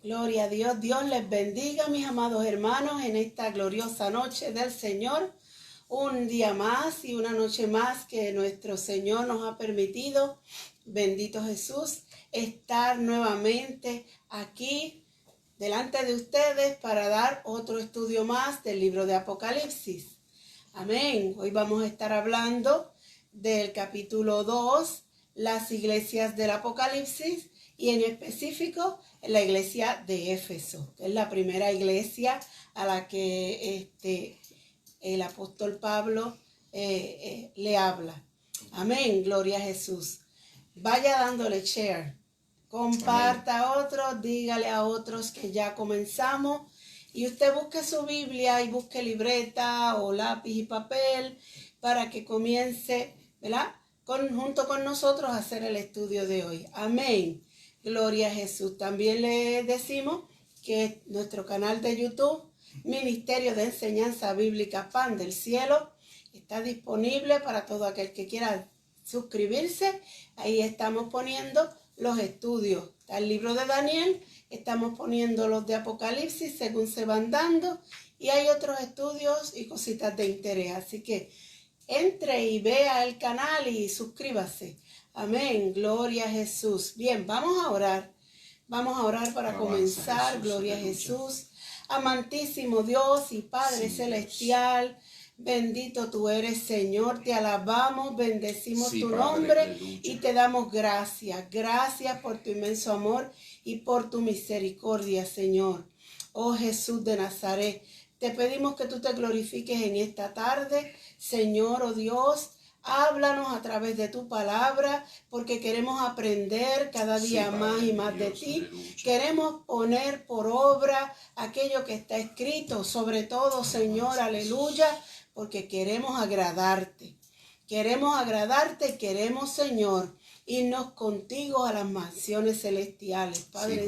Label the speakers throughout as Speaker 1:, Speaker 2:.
Speaker 1: Gloria a Dios. Dios les bendiga, mis amados hermanos, en esta gloriosa noche del Señor. Un día más y una noche más que nuestro Señor nos ha permitido, bendito Jesús, estar nuevamente aquí delante de ustedes para dar otro estudio más del libro de Apocalipsis. Amén. Hoy vamos a estar hablando del capítulo 2, las iglesias del Apocalipsis, y en específico en la iglesia de Éfeso, que es la primera iglesia a la que el apóstol Pablo le habla. Amén, gloria a Jesús. Vaya dándole share, comparta a otros, dígale a otros que ya comenzamos. Y usted busque su Biblia y busque libreta o lápiz y papel para que comience, ¿verdad?, junto con nosotros a hacer el estudio de hoy. Amén. Gloria a Jesús. También le decimos que nuestro canal de YouTube, Ministerio de Enseñanza Bíblica Pan del Cielo, está disponible para todo aquel que quiera suscribirse. Ahí estamos poniendo los estudios. Está el libro de Daniel, estamos poniendo los de Apocalipsis según se van dando, y hay otros estudios y cositas de interés. Así que entre y vea el canal y suscríbase. Amén, gloria a Jesús. Bien, vamos a orar para comenzar. Jesús, gloria a Jesús. Amantísimo Dios y Padre celestial, bendito tú eres, Señor. Te alabamos, bendecimos tu nombre y te damos gracias. Gracias por tu inmenso amor y por tu misericordia, Señor. Oh Jesús de Nazaret, te pedimos que tú te glorifiques en esta tarde, Señor, oh Dios. Háblanos a través de tu palabra, porque queremos aprender cada día más y más de ti. Aleluya. Queremos poner por obra aquello que está escrito, sobre todo, Señor, aleluya, porque queremos agradarte. Queremos, Señor, irnos contigo a las mansiones celestiales, Padre,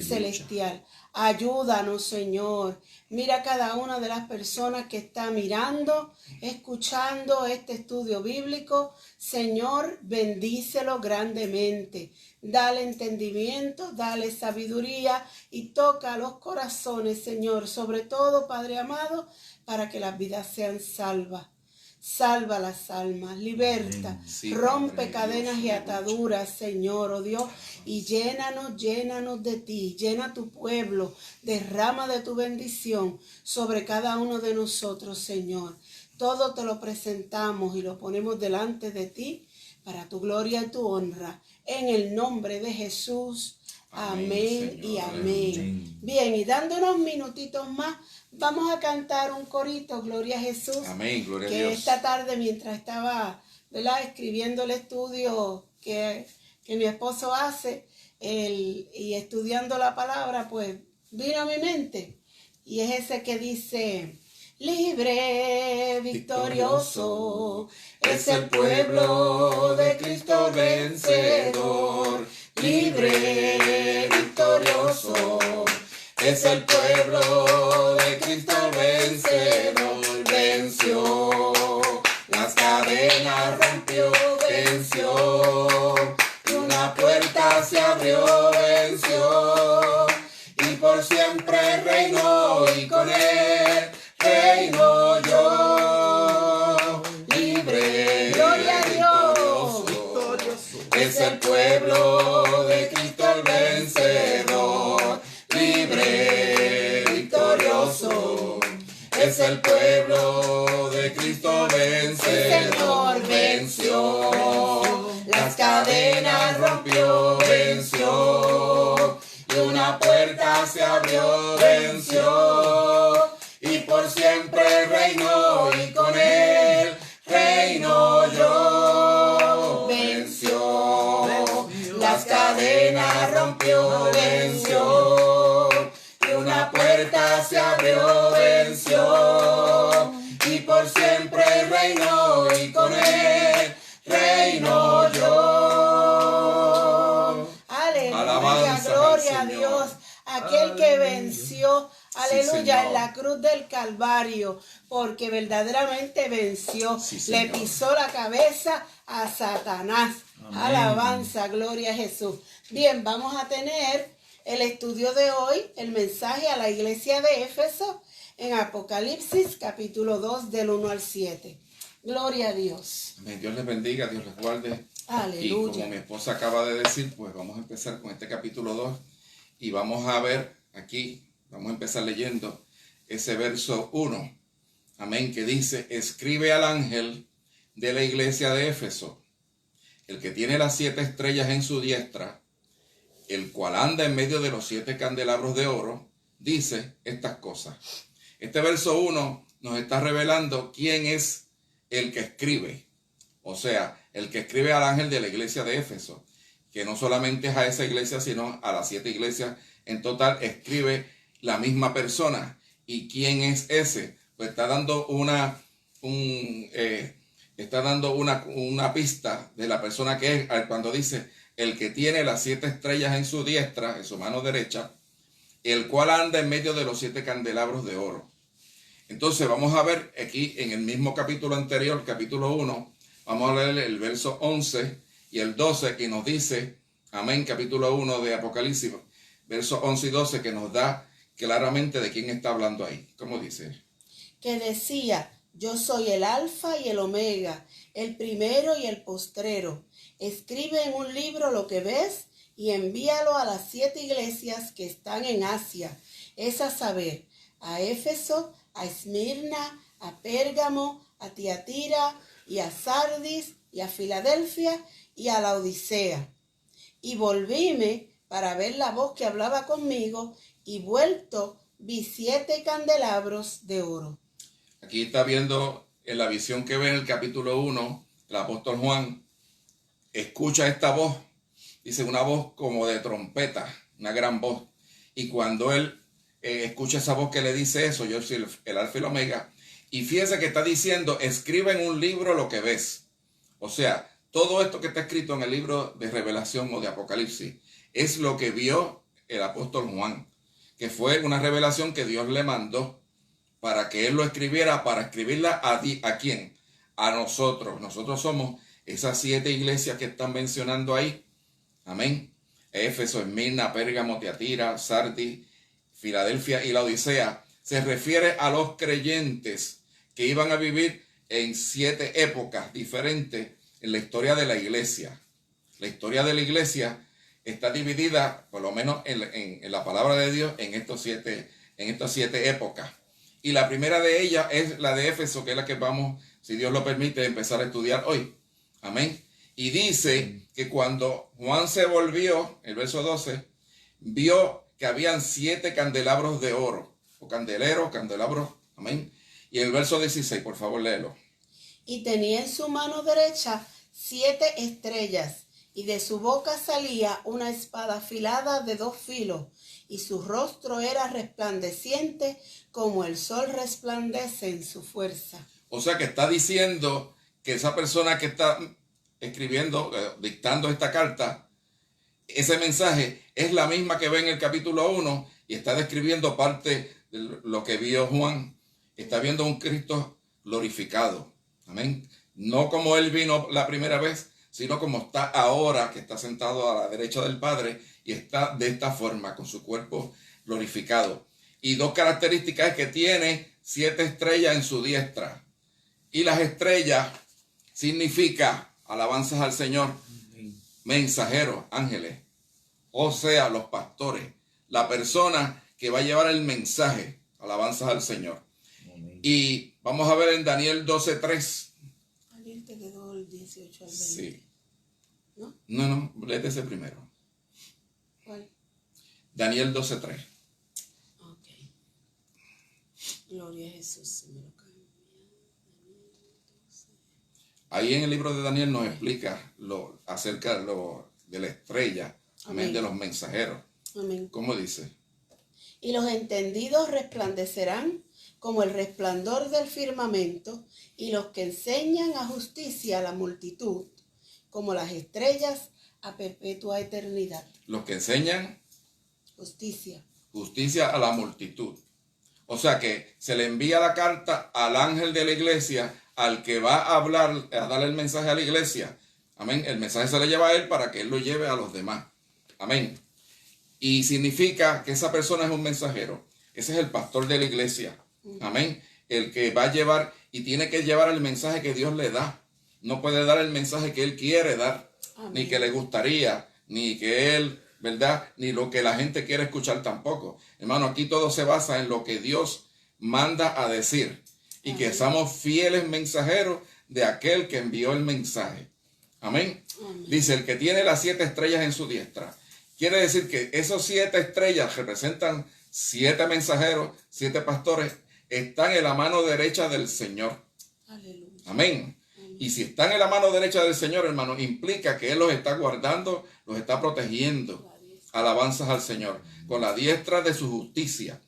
Speaker 1: celestial. Ayúdanos, Señor. Mira cada una de las personas que está mirando, escuchando este estudio bíblico. Señor, bendícelo grandemente. Dale entendimiento, dale sabiduría y toca los corazones, Señor. Sobre todo, Padre amado, para que las vidas sean salvas. Salva las almas, liberta, rompe cadenas y ataduras, Señor, oh Dios, y llénanos de ti, llena tu pueblo, derrama de tu bendición sobre cada uno de nosotros, Señor. Todo te lo presentamos y lo ponemos delante de ti para tu gloria y tu honra, en el nombre de Jesús. Amén y amén. Bien, y dando unos minutitos más, vamos a cantar un corito, gloria a Jesús. Amén, gloria a Dios. Que esta tarde, mientras estaba, ¿verdad?, escribiendo el estudio que mi esposo hace y estudiando la palabra, pues vino a mi mente. Y es ese que dice: libre, victorioso, es el pueblo de Cristo vencedor. Libre, victorioso, es el pueblo de Cristo vencedor. Venció, las cadenas rompió, venció, y una puerta se abrió, venció, y por siempre reinó, y con él reino yo. Libre, gloria a Dios, victorioso, es el pueblo de Cristo el vencedor. Libre, victorioso, es el pueblo de Cristo vencedor. Venció, las cadenas rompió, venció, y una puerta se abrió, venció, y por siempre reinó, y con él reino yo. Venció, las cadenas rompió, venció, y una puerta se abrió, venció, y por siempre reinó, y con él reino yo. Aleluya, gloria a Dios, aquel que venció, aleluya, sí, en la cruz del Calvario, porque verdaderamente venció, le pisó la cabeza a Satanás. Amén. Alabanza, gloria a Jesús. Bien, vamos a tener El estudio de hoy, el mensaje a la iglesia de Éfeso en Apocalipsis capítulo 2 del 1 al 7. Gloria a Dios.
Speaker 2: Amén. Dios les bendiga, Dios les guarde.
Speaker 1: Aleluya.
Speaker 2: Y como mi esposa acaba de decir, pues vamos a empezar con este capítulo 2 y vamos a ver aquí, vamos a empezar leyendo ese verso 1. Amén, que dice: escribe al ángel de la iglesia de Éfeso, el que tiene las 7 estrellas en su diestra, el cual anda en medio de los 7 candelabros de oro, dice estas cosas. Este verso 1 nos está revelando quién es el que escribe, o sea, el que escribe al ángel de la iglesia de Éfeso, que no solamente es a esa iglesia, sino a las 7 iglesias en total, escribe la misma persona. ¿Y quién es ese? Pues está dando una pista de la persona que es cuando dice el que tiene las 7 estrellas en su diestra, en su mano derecha, el cual anda en medio de los 7 candelabros de oro. Entonces vamos a ver aquí en el mismo capítulo anterior, capítulo 1, vamos a leer el verso 11 y el 12 que nos dice, amén, capítulo 1 de Apocalipsis, versos 11 y 12, que nos da claramente de quién está hablando ahí. ¿Cómo dice?
Speaker 1: Que decía: yo soy el alfa y el omega, el primero y el postrero. Escribe en un libro lo que ves y envíalo a las 7 iglesias que están en Asia, es a saber, a Éfeso, a Esmirna, a Pérgamo, a Tiatira y a Sardis y a Filadelfia y a la Odisea. Y volvíme para ver la voz que hablaba conmigo, y vuelto vi 7 candelabros de oro.
Speaker 2: Aquí está viendo en la visión que ve en el capítulo 1, el apóstol Juan escucha esta voz, dice una voz como de trompeta, una gran voz. Y cuando él escucha esa voz que le dice eso, yo soy el alfa y el omega, y fíjese que está diciendo: escribe en un libro lo que ves. O sea, todo esto que está escrito en el libro de Revelación o de Apocalipsis es lo que vio el apóstol Juan, que fue una revelación que Dios le mandó para que él lo escribiera, para escribirla ¿a quién? A nosotros. Nosotros somos esas 7 iglesias que están mencionando ahí. Amén. Éfeso, Esmirna, Pérgamo, Tiatira, Sardis, Filadelfia y la Odisea. Se refiere a los creyentes que iban a vivir en 7 épocas diferentes en la historia de la iglesia. La historia de la iglesia está dividida, por lo menos en la palabra de Dios, en estas 7 épocas. Y la primera de ellas es la de Éfeso, que es la que vamos, si Dios lo permite, empezar a estudiar hoy. Amén. Y dice que cuando Juan se volvió, el verso 12, vio que habían 7 candelabros de oro, o candelabros, amén. Y el verso 16, por favor, léelo.
Speaker 1: Y tenía en su mano derecha 7 estrellas, y de su boca salía una espada afilada de 2 filos, y su rostro era resplandeciente como el sol resplandece en su fuerza.
Speaker 2: O sea que está diciendo que esa persona que está escribiendo, dictando esta carta, ese mensaje es la misma que ve en el capítulo 1 y está describiendo parte de lo que vio Juan. Está viendo un Cristo glorificado. Amén. No como él vino la primera vez, sino como está ahora, que está sentado a la derecha del Padre y está de esta forma, con su cuerpo glorificado. Y 2 características es que tiene 7 estrellas en su diestra. Y las estrellas significa alabanzas al Señor, mensajeros, ángeles, o sea, los pastores, la persona que va a llevar el mensaje, alabanzas al Señor. Amén. Y vamos a ver en Daniel 12:3.
Speaker 1: Alguien te quedó el 18 al 20.
Speaker 2: Sí.
Speaker 1: ¿No?
Speaker 2: No, léete ese primero.
Speaker 1: ¿Cuál?
Speaker 2: Daniel 12:3.
Speaker 1: Ok. Gloria a Jesús. Se me lo cambió.
Speaker 2: Ahí en el libro de Daniel nos explica acerca de la estrella, amén, de los mensajeros.
Speaker 1: Amén.
Speaker 2: ¿Cómo dice?
Speaker 1: Y los entendidos resplandecerán como el resplandor del firmamento, y los que enseñan a justicia a la multitud, como las estrellas a perpetua eternidad.
Speaker 2: Los que enseñan
Speaker 1: justicia
Speaker 2: a la multitud. O sea que se le envía la carta al ángel de la iglesia, al que va a hablar, a darle el mensaje a la iglesia. Amén. El mensaje se le lleva a él para que él lo lleve a los demás. Amén. Y significa que esa persona es un mensajero. Ese es el pastor de la iglesia. Amén. El que va a llevar y tiene que llevar el mensaje que Dios le da. No puede dar el mensaje que él quiere dar, ni que le gustaría, ni que él, ¿verdad? Ni lo que la gente quiere escuchar tampoco. Hermano, aquí todo se basa en lo que Dios manda a decir. Y que somos fieles mensajeros de aquel que envió el mensaje. Amén. Dice, el que tiene las 7 estrellas en su diestra. Quiere decir que esos 7 estrellas representan 7 mensajeros, 7 pastores, están en la mano derecha del Señor.
Speaker 1: Aleluya.
Speaker 2: Amén. Y si están en la mano derecha del Señor, hermano, implica que Él los está guardando, los está protegiendo. Alabanzas al Señor, con la diestra de su justicia.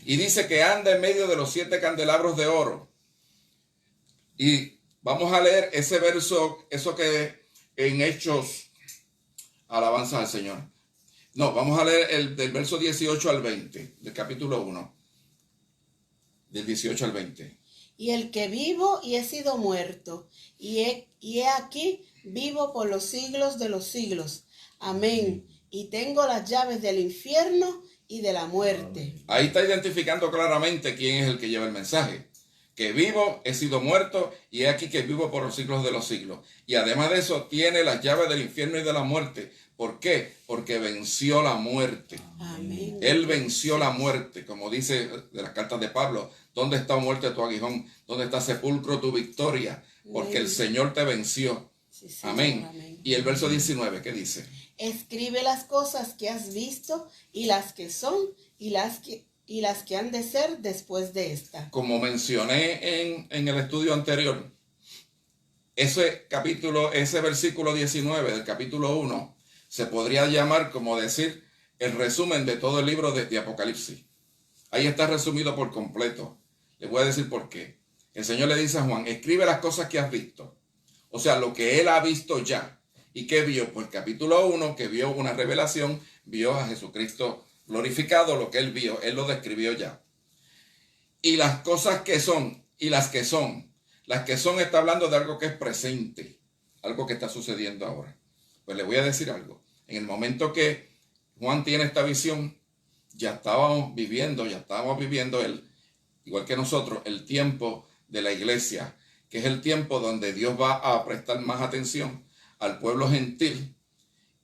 Speaker 2: Y dice que anda en medio de los 7 candelabros de oro. Y vamos a leer ese verso, eso que en Hechos, alabanzas al Señor. No, vamos a leer el del verso 18 al 20, del capítulo 1. Del 18 al 20.
Speaker 1: Y el que vivo y he sido muerto, y he aquí vivo por los siglos de los siglos. Amén. Y tengo las llaves del infierno y de la muerte.
Speaker 2: Ahí está identificando claramente quién es el que lleva el mensaje. Que vivo, he sido muerto, y he aquí que vivo por los siglos de los siglos. Y además de eso, tiene las llaves del infierno y de la muerte. ¿Por qué? Porque venció la muerte.
Speaker 1: Amén.
Speaker 2: Él venció la muerte, como dice de las cartas de Pablo. ¿Dónde está muerte tu aguijón? ¿Dónde está sepulcro tu victoria? Porque el Señor te venció.
Speaker 1: Sí, Señor,
Speaker 2: amén.
Speaker 1: amén.
Speaker 2: Y el verso 19, ¿qué dice?
Speaker 1: Escribe las cosas que has visto y las que son y las que han de ser después de esta.
Speaker 2: Como mencioné en el estudio anterior, ese versículo 19 del capítulo 1 se podría llamar, como decir, el resumen de todo el libro de Apocalipsis. Ahí está resumido por completo. Les voy a decir por qué. El Señor le dice a Juan, escribe las cosas que has visto. O sea, lo que él ha visto ya. ¿Y qué vio? Pues capítulo 1, que vio una revelación, vio a Jesucristo glorificado, lo que él vio, él lo describió ya. Y las cosas que son, y las que son está hablando de algo que es presente, algo que está sucediendo ahora. Pues le voy a decir algo. En el momento que Juan tiene esta visión, ya estábamos viviendo él, igual que nosotros, el tiempo de la iglesia, que es el tiempo donde Dios va a prestar más atención al pueblo gentil.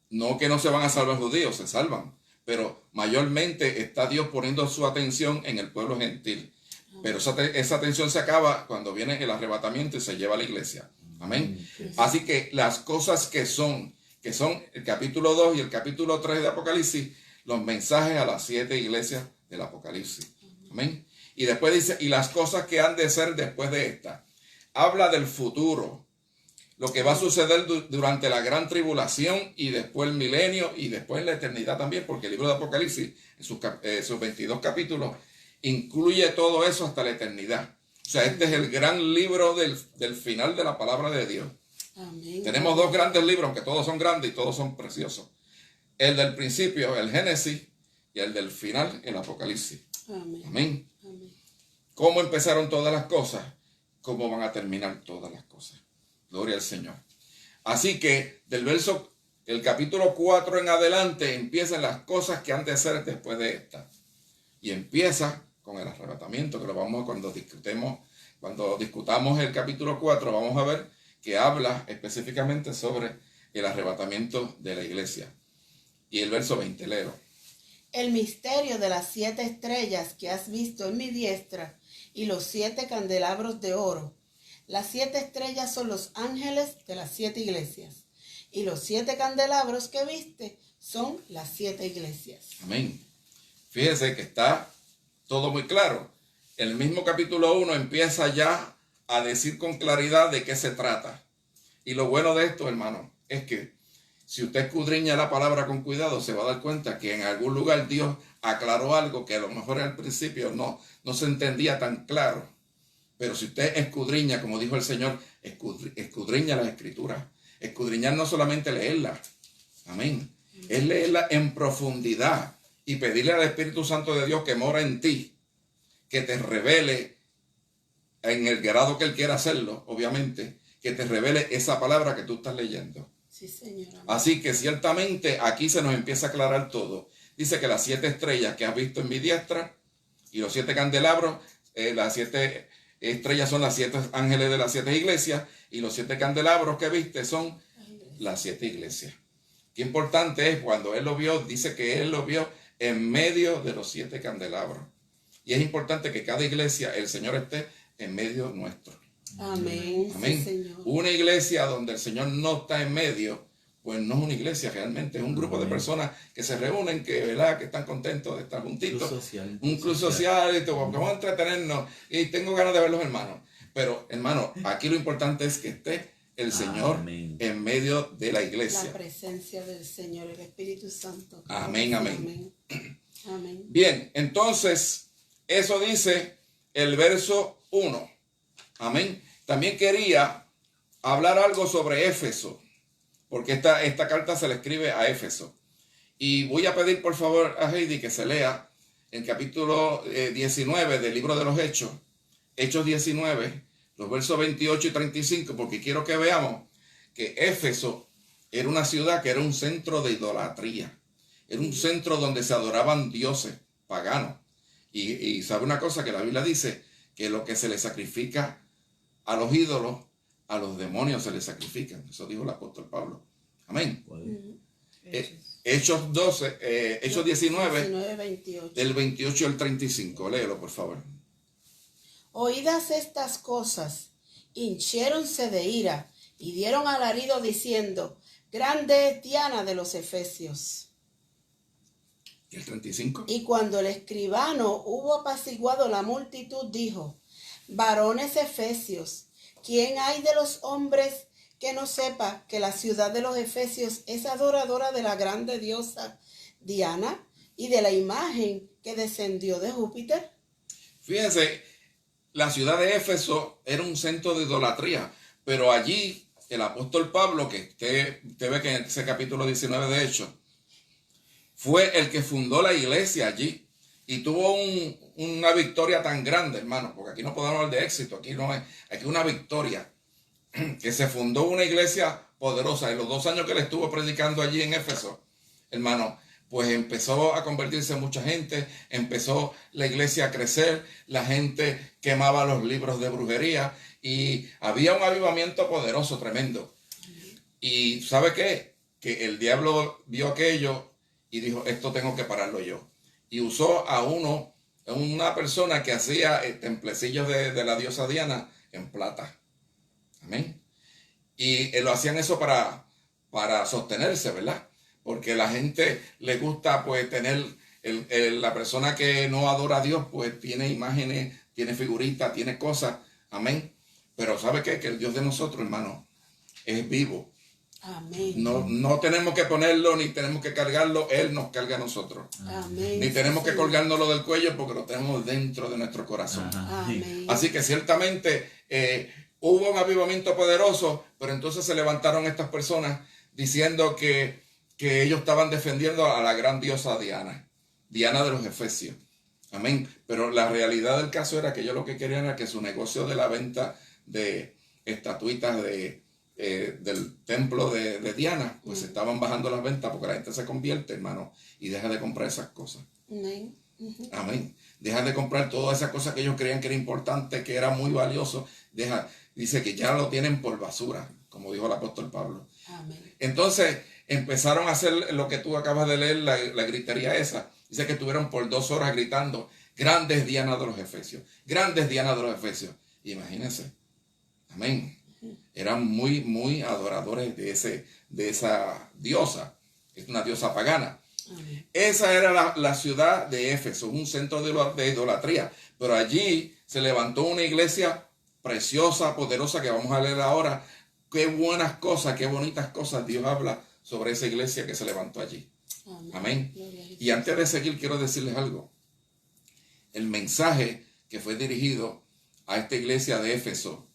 Speaker 2: No que no se van a salvar judíos, se salvan, pero mayormente está Dios poniendo su atención en el pueblo gentil. Pero esa atención se acaba cuando viene el arrebatamiento y se lleva a la iglesia. Amén. Así que las cosas que son el capítulo 2 y el capítulo 3 de Apocalipsis, los mensajes a las 7 iglesias del Apocalipsis. Amén. Y después dice, y las cosas que han de ser después de esta. Habla del futuro, lo que va a suceder durante la gran tribulación y después el milenio y después la eternidad también, porque el libro de Apocalipsis, en sus 22 capítulos, incluye todo eso hasta la eternidad. O sea, este es el gran libro del final de la palabra de Dios.
Speaker 1: Amén.
Speaker 2: Tenemos 2 grandes libros, aunque todos son grandes y todos son preciosos. El del principio, el Génesis, y el del final, el Apocalipsis.
Speaker 1: Amén.
Speaker 2: Amén.
Speaker 1: Amén.
Speaker 2: ¿Cómo empezaron todas las cosas? ¿Cómo van a terminar todas las cosas? Gloria al Señor. Así que el capítulo 4 en adelante empiezan las cosas que han de ser después de esta. Y empieza con el arrebatamiento, que lo vamos cuando discutamos el capítulo 4, vamos a ver que habla específicamente sobre el arrebatamiento de la iglesia. Y el verso 20, leo.
Speaker 1: El misterio de las 7 estrellas que has visto en mi diestra y los 7 candelabros de oro. Las 7 estrellas son los ángeles de las 7 iglesias. Y los 7 candelabros que viste son las 7 iglesias.
Speaker 2: Amén. Fíjese que está todo muy claro. El mismo capítulo 1 empieza ya a decir con claridad de qué se trata. Y lo bueno de esto, hermano, es que si usted escudriña la palabra con cuidado, se va a dar cuenta que en algún lugar Dios aclaró algo que a lo mejor al principio no se entendía tan claro. Pero si usted escudriña, como dijo el Señor, escudriña las escrituras. Escudriñar no solamente leerla. Amén. Es leerla en profundidad y pedirle al Espíritu Santo de Dios que mora en ti, que te revele en el grado que Él quiera hacerlo, obviamente, que te revele esa palabra que tú estás leyendo.
Speaker 1: Sí, Señor.
Speaker 2: Así que ciertamente aquí se nos empieza a aclarar todo. dice que las 7 estrellas que has visto en mi diestra y los 7 candelabros, las 7 estrellas son las 7 ángeles de las 7 iglesias y los 7 candelabros que viste son las 7 iglesias. Qué importante es cuando él lo vio, dice que él lo vio en medio de los 7 candelabros. Y es importante que cada iglesia, el Señor esté en medio nuestro.
Speaker 1: Amén.
Speaker 2: Amén.
Speaker 1: Sí, Señor.
Speaker 2: Una iglesia donde el Señor no está en medio, pues no es una iglesia realmente, es un grupo de personas que se reúnen, ¿verdad? Que están contentos de estar juntitos. Un club social, y todo, vamos a entretenernos y tengo ganas de ver los hermanos. Pero, hermano, aquí lo importante es que esté el Señor en medio de la iglesia.
Speaker 1: La presencia del Señor, el Espíritu Santo.
Speaker 2: Amén, amén.
Speaker 1: Amén.
Speaker 2: Bien, entonces, eso dice el verso 1. Amén. También quería hablar algo sobre Éfeso, porque esta carta se le escribe a Éfeso. Y voy a pedir por favor a Heidi que se lea el capítulo 19 del libro de los Hechos, Hechos 19, los versos 28 y 35, porque quiero que veamos que Éfeso era una ciudad que era un centro de idolatría. Era un centro donde se adoraban dioses paganos. Y sabe una cosa que la Biblia dice, que lo que se le sacrifica a los ídolos, a los demonios se les sacrifican. Eso dijo el apóstol Pablo. Amén. Hechos 12, Hechos 19,
Speaker 1: 28.
Speaker 2: del 28 al 35. Léelo, por favor.
Speaker 1: Oídas estas cosas, hinchiéronse de ira y dieron alarido diciendo, grande es Diana de los Efesios.
Speaker 2: ¿Y el 35?
Speaker 1: Y cuando el escribano hubo apaciguado la multitud, dijo, varones efesios, ¿quién hay de los hombres que no sepa que la ciudad de los Efesios es adoradora de la grande diosa Diana y de la imagen que descendió de Júpiter?
Speaker 2: Fíjense, la ciudad de Éfeso era un centro de idolatría, pero allí el apóstol Pablo, que usted ve que en ese capítulo 19 de Hechos, fue el que fundó la iglesia allí y tuvo una victoria tan grande, hermano, porque aquí no podemos hablar de éxito, aquí no es, aquí una victoria, que se fundó una iglesia poderosa. En los 2 años que él estuvo predicando allí en Éfeso, hermano, pues empezó a convertirse mucha gente, empezó la iglesia a crecer, la gente quemaba los libros de brujería y había un avivamiento poderoso, tremendo. Y ¿sabe qué? Que el diablo vio aquello y dijo, esto tengo que pararlo yo. Y usó a una persona que hacía templecillos de la diosa Diana en plata. Amén. Y lo hacían eso para sostenerse, ¿verdad? Porque la gente le gusta pues tener, la persona que no adora a Dios pues tiene imágenes, tiene figuritas, tiene cosas. Amén. Pero ¿sabe qué? Que el Dios de nosotros, hermano, es vivo.
Speaker 1: Amén.
Speaker 2: No tenemos que ponerlo ni tenemos que cargarlo, Él nos carga a nosotros.
Speaker 1: Amén.
Speaker 2: Ni tenemos que colgárnoslo del cuello porque lo tenemos dentro de nuestro corazón.
Speaker 1: Amén.
Speaker 2: Así que ciertamente hubo un avivamiento poderoso, pero entonces se levantaron estas personas diciendo que ellos estaban defendiendo a la gran diosa Diana, Diana de los Efesios. Amén. Pero la realidad del caso era que ellos lo que querían era que su negocio de la venta de estatuitas del templo de Diana, pues estaban bajando las ventas porque la gente se convierte, hermano, y deja de comprar esas cosas.
Speaker 1: Amén.
Speaker 2: Amén. Deja de comprar todas esas cosas que ellos creían que era importante, que era muy valioso. Dice que ya lo tienen por basura, como dijo el apóstol Pablo.
Speaker 1: Amén.
Speaker 2: Entonces empezaron a hacer lo que tú acabas de leer, la gritería esa. Dice que estuvieron por 2 horas gritando, grandes Diana de los Efesios, grandes Diana de los Efesios. Imagínense. Amén. Eran muy, muy adoradores de esa diosa. Es una diosa pagana.
Speaker 1: Amén.
Speaker 2: Esa era la ciudad de Éfeso, un centro de idolatría. Pero allí se levantó una iglesia preciosa, poderosa, que vamos a leer ahora. Qué buenas cosas, qué bonitas cosas Dios habla sobre esa iglesia que se levantó allí. Amén. Y antes de seguir, quiero decirles algo. El mensaje que fue dirigido a esta iglesia de Éfeso,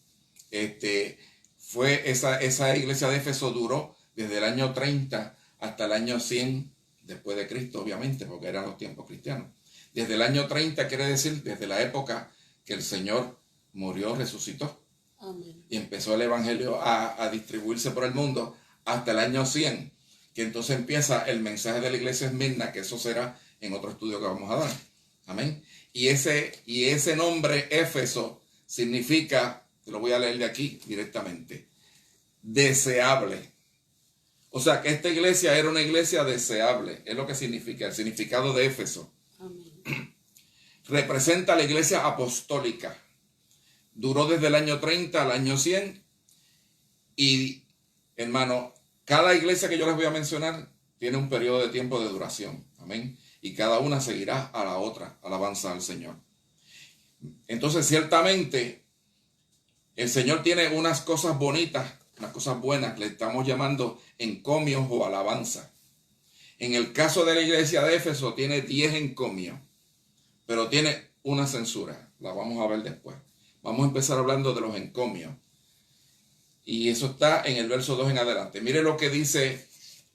Speaker 2: fue esa iglesia de Éfeso duró desde el año 30 hasta el año 100 después de Cristo, obviamente, porque eran los tiempos cristianos. Desde el año 30 quiere decir desde la época que el Señor murió, resucitó.
Speaker 1: Amén.
Speaker 2: Y empezó el evangelio a distribuirse por el mundo hasta el año 100, que entonces empieza el mensaje de la iglesia Esmirna, que eso será en otro estudio que vamos a dar. Amén. Y ese nombre Éfeso significa, te lo voy a leer de aquí directamente, deseable. O sea que esta iglesia era una iglesia deseable, es lo que significa, el significado de Éfeso. Amén. Representa la iglesia apostólica. Duró desde el año 30 al año 100. Y, hermano, cada iglesia que yo les voy a mencionar tiene un periodo de tiempo de duración. Amén. Y cada una seguirá a la otra. Alabanza al Señor. Entonces, ciertamente, el Señor tiene unas cosas bonitas, unas cosas buenas, le estamos llamando encomios o alabanza. En el caso de la iglesia de Éfeso, tiene 10 encomios, pero tiene una censura. La vamos a ver después. Vamos a empezar hablando de los encomios. Y eso está en el verso 2 en adelante. Mire lo que dice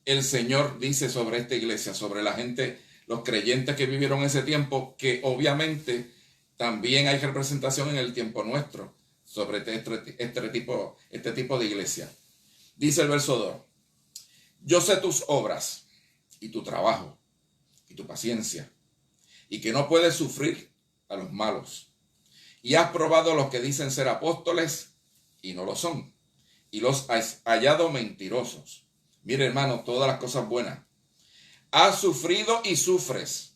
Speaker 2: el Señor, dice sobre esta iglesia, sobre la gente, los creyentes que vivieron ese tiempo, que obviamente también hay representación en el tiempo nuestro sobre este tipo de iglesia. Dice el verso 2, yo sé tus obras y tu trabajo y tu paciencia, y que no puedes sufrir a los malos. Y has probado a los que dicen ser apóstoles y no lo son, y los has hallado mentirosos. Mire, hermano, todas las cosas buenas. Has sufrido y sufres.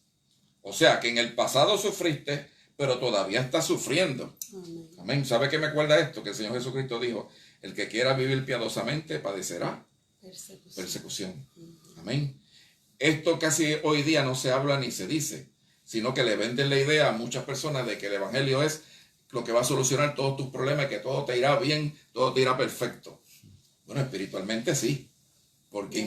Speaker 2: O sea, que en el pasado sufriste, pero todavía estás sufriendo. Amén. Amén. ¿Sabe qué me acuerda esto? Que el Señor Jesucristo dijo, el que quiera vivir piadosamente padecerá persecución. Amén. Esto casi hoy día no se habla ni se dice, sino que le venden la idea a muchas personas de que el evangelio es lo que va a solucionar todos tus problemas, que todo te irá bien, todo te irá perfecto. Bueno, espiritualmente sí, porque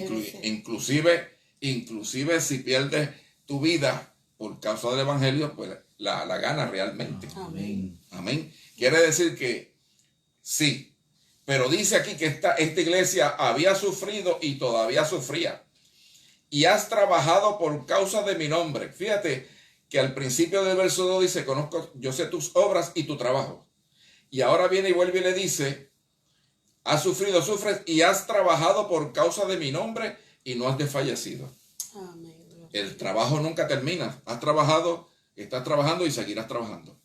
Speaker 2: inclusive si pierdes tu vida por causa del evangelio, pues la ganas realmente. Amén. Amén. Quiere decir que sí, pero dice aquí que esta iglesia había sufrido y todavía sufría. Y has trabajado por causa de mi nombre. Fíjate que al principio del verso 2 dice, yo sé tus obras y tu trabajo. Y ahora viene y vuelve y le dice, has sufrido, sufres y has trabajado por causa de mi nombre y no has desfallecido. Amén. El trabajo nunca termina. Has trabajado, estás trabajando y seguirás trabajando.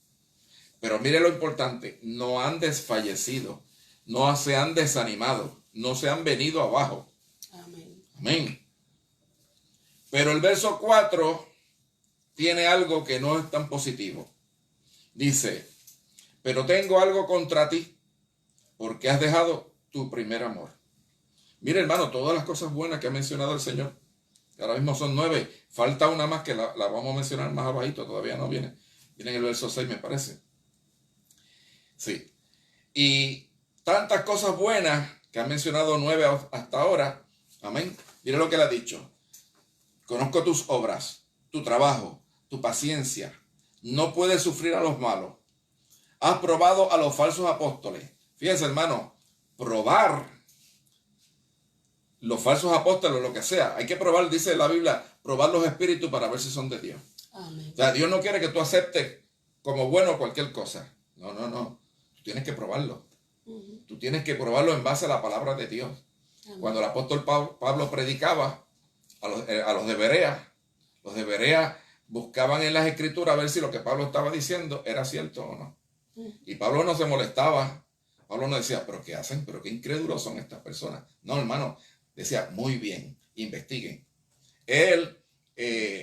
Speaker 2: Pero mire lo importante, no han desfallecido, no se han desanimado, no se han venido abajo. Amén. Amén. Pero el verso 4 tiene algo que no es tan positivo. Dice, pero tengo algo contra ti, porque has dejado tu primer amor. Mire, hermano, todas las cosas buenas que ha mencionado el Señor, que ahora mismo son 9, falta una más que la vamos a mencionar más abajito, todavía no viene. Viene en el verso 6, me parece. Sí. Y tantas cosas buenas que han mencionado 9 hasta ahora. Amén. Mire lo que le ha dicho. Conozco tus obras, tu trabajo, tu paciencia. No puedes sufrir a los malos. Has probado a los falsos apóstoles. Fíjense, hermano, probar los falsos apóstoles, lo que sea. Hay que probar, dice la Biblia, probar los espíritus para ver si son de Dios. Amén. O sea, Dios no quiere que tú aceptes como bueno cualquier cosa. No. Tú tienes que probarlo. Tú tienes que probarlo en base a la palabra de Dios. Amén. Cuando el apóstol Pablo predicaba a los de Berea, los de Berea buscaban en las escrituras a ver si lo que Pablo estaba diciendo era cierto o no. Y Pablo no se molestaba. Pablo no decía, pero ¿qué hacen? Pero qué incrédulos son estas personas. No, hermano, decía, muy bien, investiguen. Él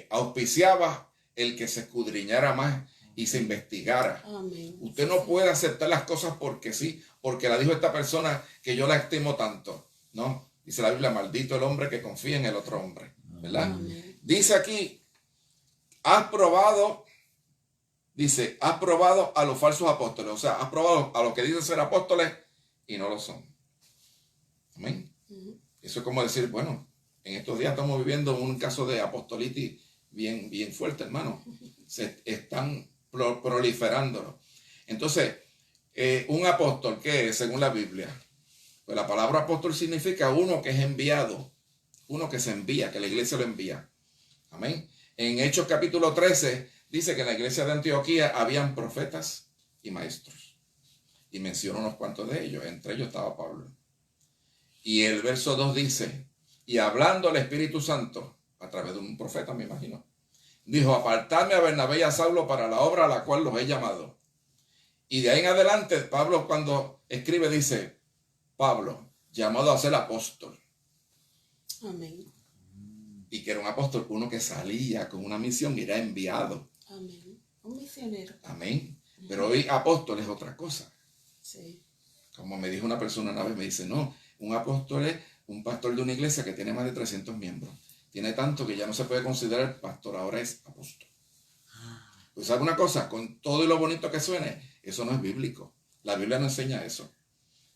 Speaker 2: auspiciaba el que se escudriñara más y se investigara. Amén. Usted no puede aceptar las cosas porque sí, porque la dijo esta persona que yo la estimo tanto. No, dice la Biblia, maldito el hombre que confía en el otro hombre, ¿verdad? Amén. Dice aquí, has probado a los falsos apóstoles, o sea, has probado a los que dicen ser apóstoles y no lo son. Amén. Eso es como decir, bueno, en estos días estamos viviendo un caso de apostolitis bien fuerte, hermano. Se están proliferando. Entonces, un apóstol, ¿qué es según la Biblia? Pues la palabra apóstol significa uno que es enviado, uno que se envía, que la iglesia lo envía. Amén. En Hechos capítulo 13 dice que en la iglesia de Antioquía habían profetas y maestros. Y menciona unos cuantos de ellos, entre ellos estaba Pablo. Y el verso 2 dice, Y hablando el Espíritu Santo, a través de un profeta, me imagino, dijo: apartadme a Bernabé y a Saulo para la obra a la cual los he llamado. Y de ahí en adelante, Pablo, cuando escribe, dice: Pablo, llamado a ser apóstol.
Speaker 1: Amén.
Speaker 2: Y que era un apóstol, uno que salía con una misión y era enviado.
Speaker 1: Amén. Un misionero.
Speaker 2: Amén. Pero hoy apóstol es otra cosa.
Speaker 1: Sí.
Speaker 2: Como me dijo una persona una vez, me dice: no, un apóstol es un pastor de una iglesia que tiene más de 300 miembros. Tiene tanto que ya no se puede considerar pastor, ahora es apóstol. Pues ¿sabe una cosa? Con todo y lo bonito que suene, eso no es bíblico. La Biblia no enseña eso.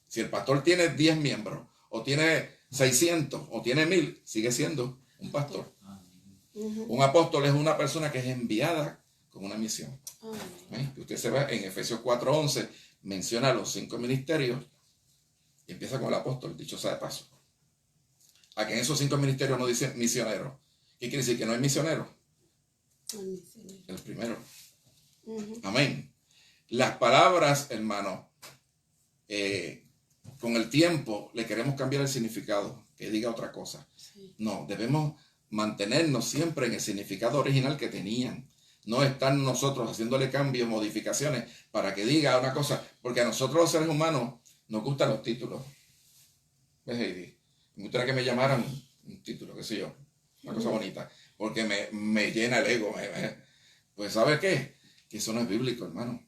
Speaker 2: Si el pastor tiene 10 miembros, o tiene 600, o tiene 1000, sigue siendo un pastor. Un apóstol es una persona que es enviada con una misión. ¿Eh? Usted se ve en Efesios 4:11, menciona los 5 ministerios y empieza con el apóstol, dicho sea de paso. Aquí en esos 5 ministerios no dice misionero. ¿Qué quiere decir? Que no hay misionero. El primero. Amén. Las palabras, hermano, con el tiempo le queremos cambiar el significado, que diga otra cosa. Sí. No, debemos mantenernos siempre en el significado original que tenían. No estar nosotros haciéndole cambios, modificaciones, para que diga una cosa. Porque a nosotros los seres humanos nos gustan los títulos. ¿Ves, Heidi? Me gustaría que me llamaran un título, qué sé yo, una cosa bonita, porque me llena el ego. Pues ¿sabe qué? Que eso no es bíblico, hermano.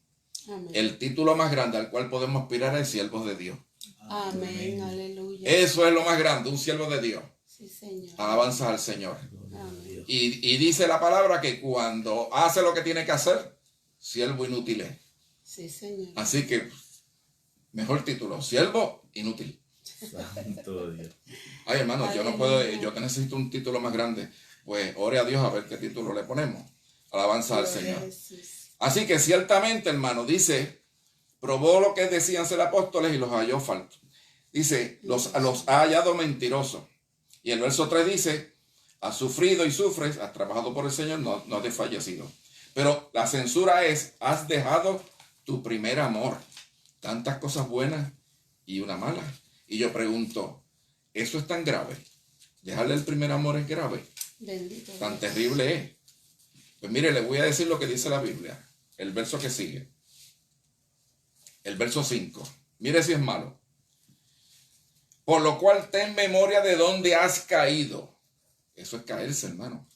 Speaker 2: Amén. El título más grande al cual podemos aspirar es siervos de Dios.
Speaker 1: Amén, aleluya.
Speaker 2: Eso es lo más grande, un siervo de Dios.
Speaker 1: Sí, Señor.
Speaker 2: Alabanza al Señor.
Speaker 1: Amén.
Speaker 2: Y dice la palabra que cuando hace lo que tiene que hacer, siervo inútil es.
Speaker 1: Sí, Señor.
Speaker 2: Así que, mejor título, siervo inútil.
Speaker 3: Santo Dios.
Speaker 2: Ay, hermano, yo no puedo, yo que necesito un título más grande. Pues ore a Dios a ver qué título le ponemos. Alabanza al Señor. Así que ciertamente, hermano, dice, probó lo que decían ser apóstoles y los halló faltos. Dice, los ha hallado mentirosos. Y el verso 3 dice, has sufrido y sufres, has trabajado por el Señor, no has desfallecido. Pero la censura es, has dejado tu primer amor. Tantas cosas buenas y una mala. Y yo pregunto, ¿eso es tan grave? ¿Dejarle el primer amor es grave?
Speaker 1: Bendito
Speaker 2: Tan
Speaker 1: Dios.
Speaker 2: terrible es. Pues mire, le voy a decir lo que dice la Biblia. El verso que sigue. El verso 5. Mire si es malo. Por lo cual ten memoria de dónde has caído. Eso es caerse, hermano.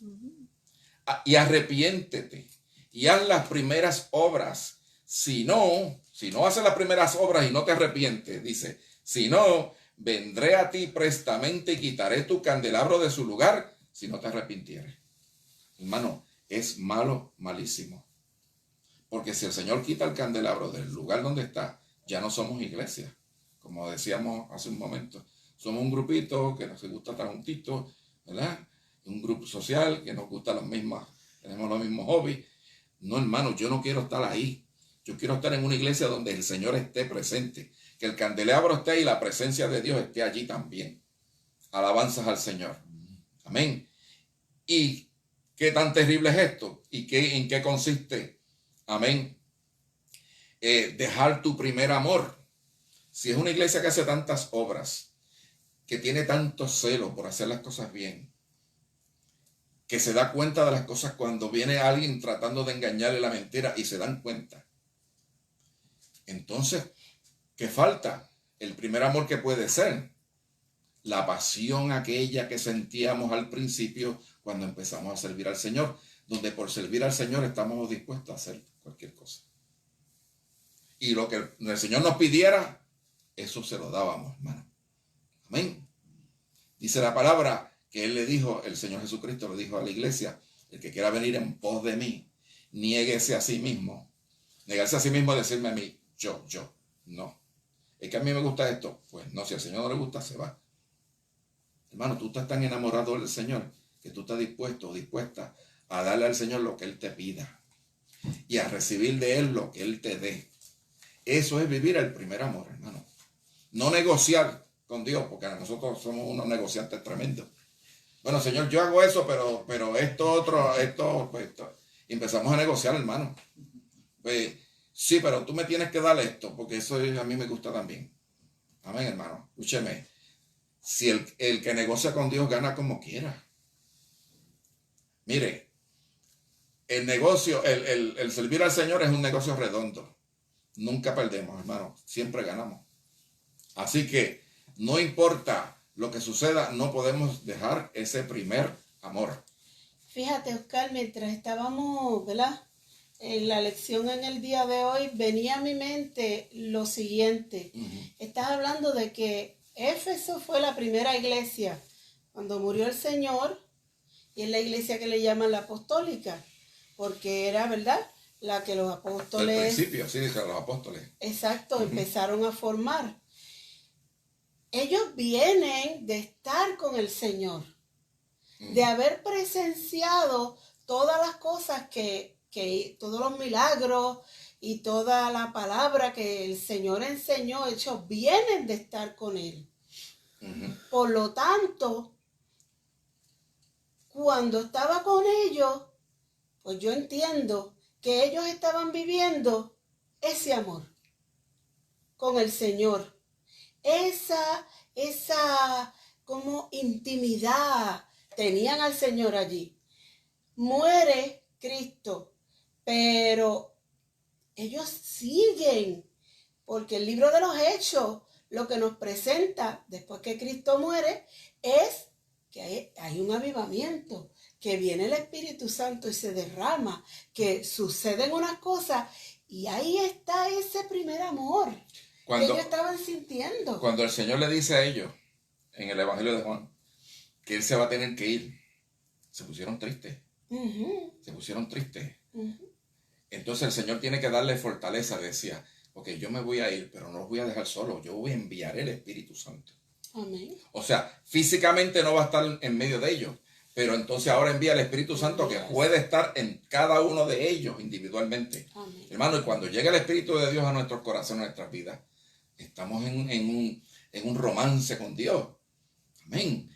Speaker 2: Y arrepiéntete. Y haz las primeras obras. Si no haces las primeras obras y no te arrepientes, dice, si no, vendré a ti prestamente y quitaré tu candelabro de su lugar si no te arrepintieres. Hermano, es malo, malísimo. Porque si el Señor quita el candelabro del lugar donde está, ya no somos iglesia. Como decíamos hace un momento, somos un grupito que nos gusta estar juntitos, ¿verdad? Un grupo social que nos gusta tenemos los mismos hobbies. No, hermano, yo no quiero estar ahí. Yo quiero estar en una iglesia donde el Señor esté presente, que el candelabro esté y la presencia de Dios esté allí también. Alabanzas al Señor. Amén. ¿Y qué tan terrible es esto? ¿Y en qué consiste? Amén. Dejar tu primer amor. Si es una iglesia que hace tantas obras, que tiene tanto celo por hacer las cosas bien, que se da cuenta de las cosas cuando viene alguien tratando de engañarle la mentira y se dan cuenta. Entonces, ¿qué falta? El primer amor que puede ser la pasión aquella que sentíamos al principio cuando empezamos a servir al Señor, donde por servir al Señor estamos dispuestos a hacer cualquier cosa. Y lo que el Señor nos pidiera, eso se lo dábamos, hermano. Amén. Dice la palabra que Él le dijo, el Señor Jesucristo le dijo a la iglesia, el que quiera venir en pos de mí, niéguese a sí mismo. Negarse a sí mismo es decirme a mí, yo, no. Es que a mí me gusta esto. Pues no, si al Señor no le gusta, se va. Hermano, tú estás tan enamorado del Señor que tú estás dispuesto o dispuesta a darle al Señor lo que Él te pida y a recibir de Él lo que Él te dé. Eso es vivir el primer amor, hermano. No negociar con Dios, porque nosotros somos unos negociantes tremendos. Bueno, Señor, yo hago eso, pero esto. Y empezamos a negociar, hermano. Pues, sí, pero tú me tienes que dar esto, porque eso a mí me gusta también. Amén, hermano. Escúcheme. si el que negocia con Dios gana como quiera. Mire, el negocio, el servir al Señor es un negocio redondo. Nunca perdemos, hermano. Siempre ganamos. Así que no importa lo que suceda, no podemos dejar ese primer amor.
Speaker 1: Fíjate, Oscar, mientras estábamos, ¿verdad?, en la lección en el día de hoy, venía a mi mente lo siguiente. Estás hablando de que Éfeso fue la primera iglesia cuando murió el Señor, y es la iglesia que le llaman la apostólica, porque era, ¿verdad?, la que los apóstoles...
Speaker 2: Al principio, sí, los apóstoles.
Speaker 1: Exacto, empezaron a formar. Ellos vienen de estar con el Señor, de haber presenciado todas las cosas que todos los milagros y toda la palabra que el Señor enseñó, ellos vienen de estar con Él. Por lo tanto, cuando estaba con ellos, pues yo entiendo que ellos estaban viviendo ese amor con el Señor. Esa como intimidad tenían al Señor allí. Muere Cristo, pero ellos siguen, porque el libro de los Hechos lo que nos presenta después que Cristo muere es que hay un avivamiento, que viene el Espíritu Santo y se derrama, que suceden unas cosas, y ahí está ese primer amor que ellos estaban sintiendo.
Speaker 2: Cuando el Señor le dice a ellos en el Evangelio de Juan que Él se va a tener que ir, se pusieron tristes. Se pusieron tristes. Entonces el Señor tiene que darle fortaleza. Decía, ok, yo me voy a ir, pero no los voy a dejar solos. Yo voy a enviar el Espíritu Santo.
Speaker 1: Amén.
Speaker 2: O sea, físicamente no va a estar en medio de ellos, pero entonces ahora envía el Espíritu Santo que puede estar en cada uno de ellos individualmente.
Speaker 1: Amén.
Speaker 2: Hermano, y cuando llega el Espíritu de Dios a nuestros corazones, a nuestras vidas, estamos en un romance con Dios. Amén.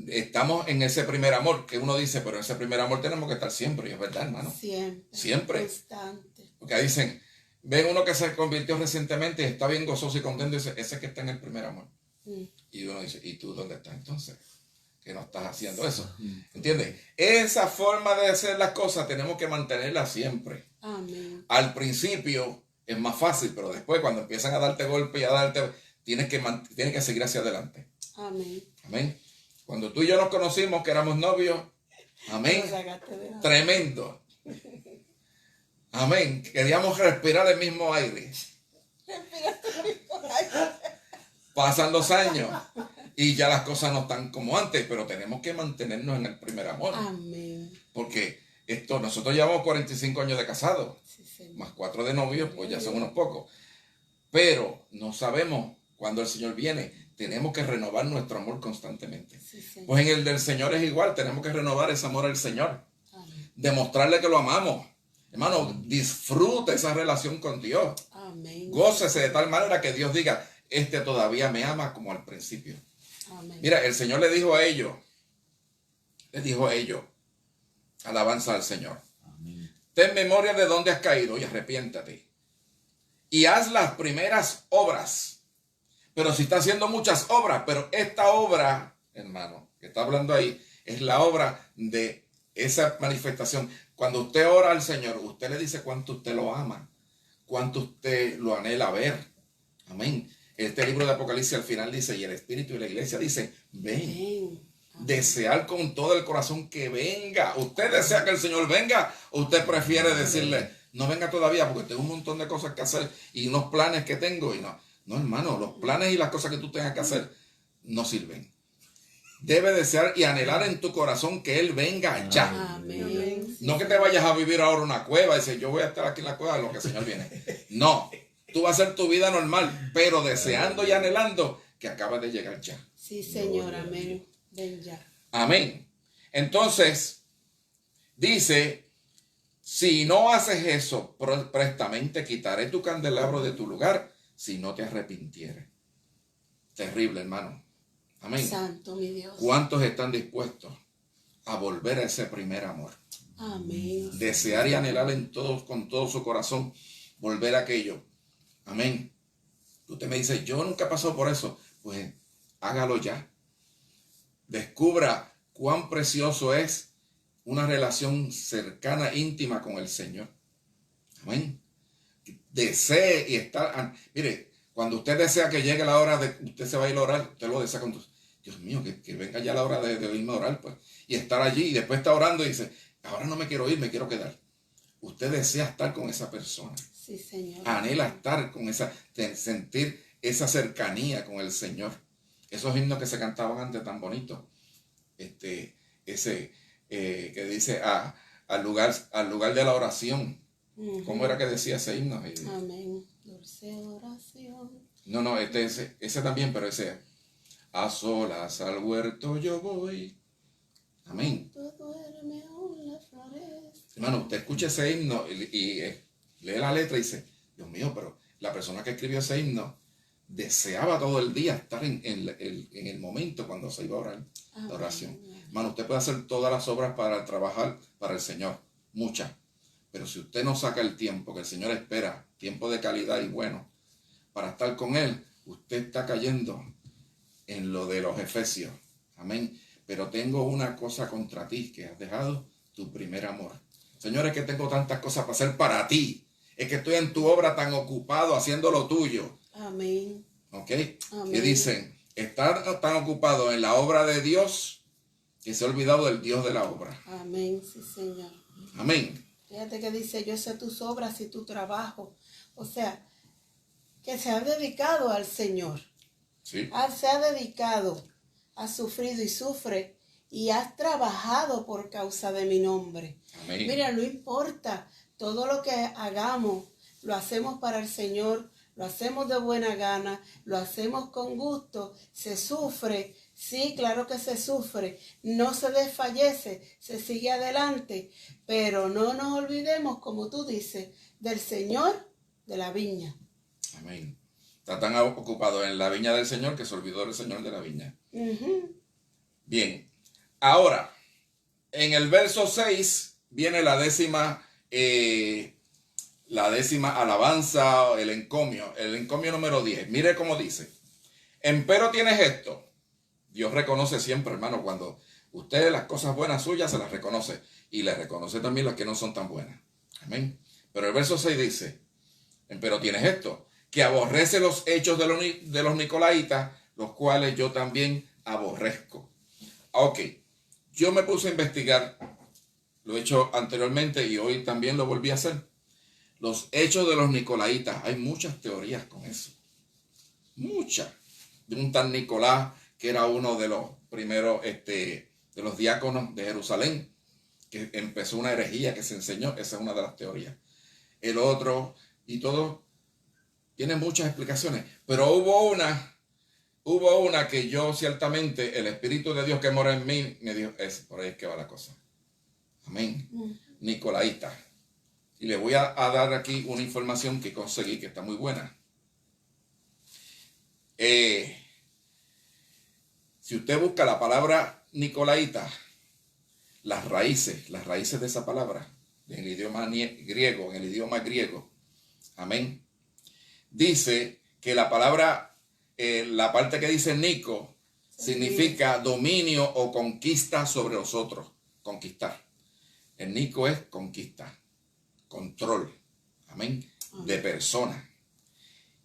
Speaker 2: Estamos en ese primer amor, que uno dice, pero en ese primer amor tenemos que estar siempre, y es verdad, hermano. Siempre.
Speaker 1: Constante.
Speaker 2: Porque dicen, ven uno que se convirtió recientemente y está bien gozoso y contento, y dice, ese que está en el primer amor. Y uno dice, ¿y tú dónde estás entonces? Que no estás haciendo eso. ¿Entiendes? Esa forma de hacer las cosas tenemos que mantenerla siempre.
Speaker 1: Amén.
Speaker 2: Al principio es más fácil, pero después cuando empiezan a darte golpe y a darte, tienes que seguir hacia adelante.
Speaker 1: Amén.
Speaker 2: Amén. Cuando tú y yo nos conocimos, que éramos novios, amén, tremendo. Amén. Queríamos respirar el mismo aire. Pasan los años y ya las cosas no están como antes, pero tenemos que mantenernos en el primer amor.
Speaker 1: Amén.
Speaker 2: Porque nosotros llevamos 45 años de casados,
Speaker 1: Sí,
Speaker 2: más 4 de novios, pues ya son unos pocos. Pero no sabemos cuándo el Señor viene. Tenemos que renovar nuestro amor constantemente. Pues en el del Señor es igual, tenemos que renovar ese amor al Señor.
Speaker 1: Amén.
Speaker 2: Demostrarle que lo amamos. Hermano, disfrute esa relación con Dios.
Speaker 1: Amén.
Speaker 2: Gócese de tal manera que Dios diga, todavía me ama como al principio.
Speaker 1: Amén.
Speaker 2: Mira, el Señor le dijo a ellos, alabanza al Señor. Amén. Ten memoria de dónde has caído y arrepiéntate. Y haz las primeras obras. Pero si está haciendo muchas obras, pero esta obra, hermano, que está hablando ahí, es la obra de esa manifestación. Cuando usted ora al Señor, usted le dice cuánto usted lo ama, cuánto usted lo anhela ver. Amén. Este libro de Apocalipsis al final dice, y el Espíritu y la iglesia dicen, ven. Desear con todo el corazón que venga. ¿Usted desea que el Señor venga o usted prefiere decirle, no venga todavía porque tengo un montón de cosas que hacer y unos planes que tengo? Y no, hermano, los planes y las cosas que tú tengas que hacer no sirven. Debe desear y anhelar en tu corazón que Él venga ya.
Speaker 1: Amén.
Speaker 2: No que te vayas a vivir ahora en una cueva y dices, yo voy a estar aquí en la cueva en lo que el Señor viene. No, tú vas a hacer tu vida normal, pero deseando y anhelando que acabe de llegar ya.
Speaker 1: Sí, Señor, amén. Ven ya.
Speaker 2: Amén. Entonces, dice, si no haces eso, prestamente quitaré tu candelabro de tu lugar si no te arrepintieres. Terrible, hermano. Amén.
Speaker 1: Santo, mi Dios.
Speaker 2: ¿Cuántos están dispuestos a volver a ese primer amor?
Speaker 1: Amén.
Speaker 2: Desear y anhelar con todo su corazón, volver a aquello. Amén. Usted me dice, yo nunca he pasado por eso. Pues hágalo ya. Descubra cuán precioso es una relación cercana, íntima con el Señor. Amén. Desee y estar. Mire, cuando usted desea que llegue la hora de usted se va a ir a orar, usted lo desea con Dios mío, que venga ya la hora de irme a orar, pues. Y estar allí, y después está orando y dice, ahora no me quiero ir, me quiero quedar. Usted desea estar con esa persona.
Speaker 1: Sí, Señor.
Speaker 2: Anhela estar con sentir esa cercanía con el Señor. Esos himnos que se cantaban antes tan bonitos. Ese que dice al lugar de la oración. ¿Cómo era que decía ese himno?
Speaker 1: Amén. Dulce oración.
Speaker 2: No, ese también, pero ese. A solas al huerto yo voy. Amén. Hermano, usted escucha ese himno y lee la letra y dice, Dios mío, pero la persona que escribió ese himno deseaba todo el día estar en el momento cuando se iba a orar la oración. Hermano, usted puede hacer todas las obras para trabajar para el Señor, muchas. Pero si usted no saca el tiempo que el Señor espera, tiempo de calidad y bueno, para estar con Él, usted está cayendo en lo de los Efesios. Amén. Pero tengo una cosa contra ti, que has dejado tu primer amor. Señor, es que tengo tantas cosas para hacer para ti. Es que estoy en tu obra tan ocupado haciendo lo tuyo.
Speaker 1: Amén.
Speaker 2: ¿Ok?
Speaker 1: Amén.
Speaker 2: Y dicen, estar tan ocupado en la obra de Dios que se ha olvidado del Dios de la obra.
Speaker 1: Amén, sí, Señor.
Speaker 2: Amén.
Speaker 1: Fíjate que dice, yo sé tus obras y tu trabajo. O sea, que se ha dedicado al Señor.
Speaker 2: Sí.
Speaker 1: Se ha dedicado, ha sufrido y sufre y has trabajado por causa de mi nombre.
Speaker 2: Amén.
Speaker 1: Mira, no importa, todo lo que hagamos, lo hacemos para el Señor, lo hacemos de buena gana, lo hacemos con gusto, se sufre, sí, claro que se sufre, no se desfallece, se sigue adelante, pero no nos olvidemos, como tú dices, del Señor de la viña.
Speaker 2: Amén. Está tan ocupado en la viña del Señor que se olvidó del Señor de la viña. Bien. Ahora, en el verso 6 viene la décima alabanza, el encomio número 10. Mire cómo dice. Empero tienes esto. Dios reconoce siempre, hermano, cuando usted las cosas buenas suyas se las reconoce. Y le reconoce también las que no son tan buenas. Amén. Pero el verso 6 dice, empero tienes esto, que aborrece los hechos de los nicolaitas, los cuales yo también aborrezco. Ok, yo me puse a investigar, lo he hecho anteriormente y hoy también lo volví a hacer. Los hechos de los nicolaitas, hay muchas teorías con eso. Muchas. De un tal Nicolás, que era uno de los primeros, de los diáconos de Jerusalén, que empezó una herejía que se enseñó, esa es una de las teorías. El otro, y todo, tiene muchas explicaciones, pero hubo una que yo ciertamente, el Espíritu de Dios que mora en mí, me dijo, por ahí es que va la cosa. Amén. Nicolaíta. Y le voy a dar aquí una información que conseguí que está muy buena. Si usted busca la palabra Nicolaíta, las raíces de esa palabra, en el idioma griego, amén, dice que la palabra, la parte que dice Nico, significa dominio o conquista sobre los otros, conquistar. El Nico es conquista, control, amén, de persona.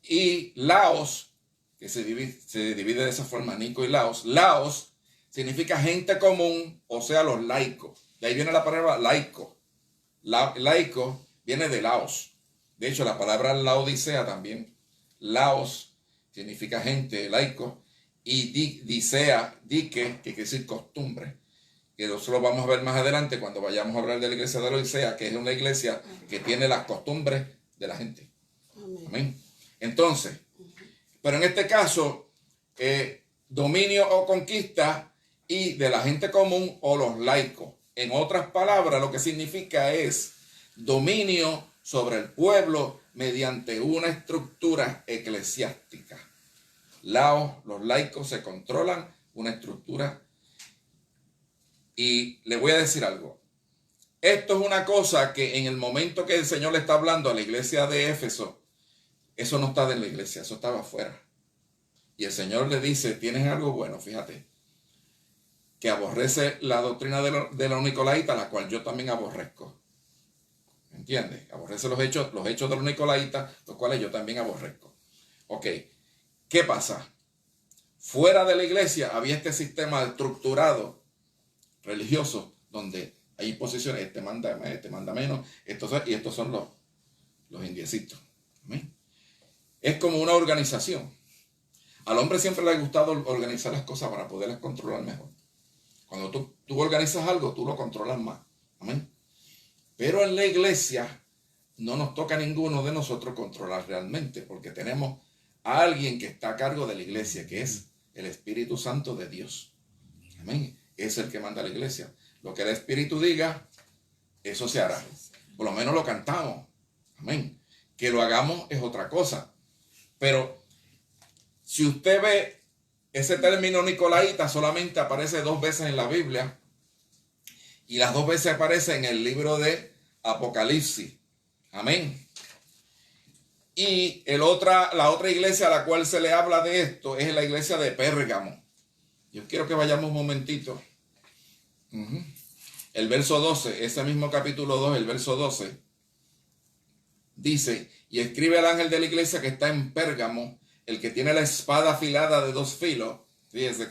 Speaker 2: Y Laos, que se divide de esa forma, Nico y Laos. Laos significa gente común, o sea, los laicos. De ahí viene la palabra laico. Laico viene de Laos. De hecho, la palabra Laodicea también. Laos significa gente, laico. Y dicea, dique, que quiere decir costumbre. Que eso lo vamos a ver más adelante cuando vayamos a hablar de la iglesia de Laodicea, que es una iglesia que tiene las costumbres de la gente. Amén. Entonces, pero en este caso, dominio o conquista y de la gente común o los laicos. En otras palabras, lo que significa es dominio sobre el pueblo mediante una estructura eclesiástica. Los laicos se controlan una estructura. Y le voy a decir algo. Esto es una cosa que en el momento que el Señor le está hablando a la iglesia de Éfeso, eso no estaba en la iglesia, eso estaba afuera. Y el Señor le dice, tienes algo bueno, fíjate, que aborrece la doctrina de los nicolaitas, la cual yo también aborrezco. ¿Entiendes? Aborrece los hechos de los nicolaitas, los cuales yo también aborrezco. Ok, ¿qué pasa? Fuera de la iglesia había este sistema estructurado, religioso, donde hay posiciones, este manda menos, y estos son los indiecitos. ¿Amén? Es como una organización. Al hombre siempre le ha gustado organizar las cosas para poderlas controlar mejor. Cuando tú organizas algo, tú lo controlas más. Amén. Pero en la iglesia no nos toca a ninguno de nosotros controlar realmente, porque tenemos a alguien que está a cargo de la iglesia, que es el Espíritu Santo de Dios. Amén. Es el que manda a la iglesia. Lo que el Espíritu diga, eso se hará. Por lo menos lo cantamos. Amén. Que lo hagamos es otra cosa. Pero si usted ve ese término nicolaíta, solamente aparece 2 veces en la Biblia. Y las 2 veces aparece en el libro de Apocalipsis. Amén. Y la otra iglesia a la cual se le habla de esto es la iglesia de Pérgamo. Yo quiero que vayamos un momentito. El verso 12, ese mismo capítulo 2, el verso 12, dice, y escribe al ángel de la iglesia que está en Pérgamo, el que tiene la espada afilada de 2 filos. Fíjese,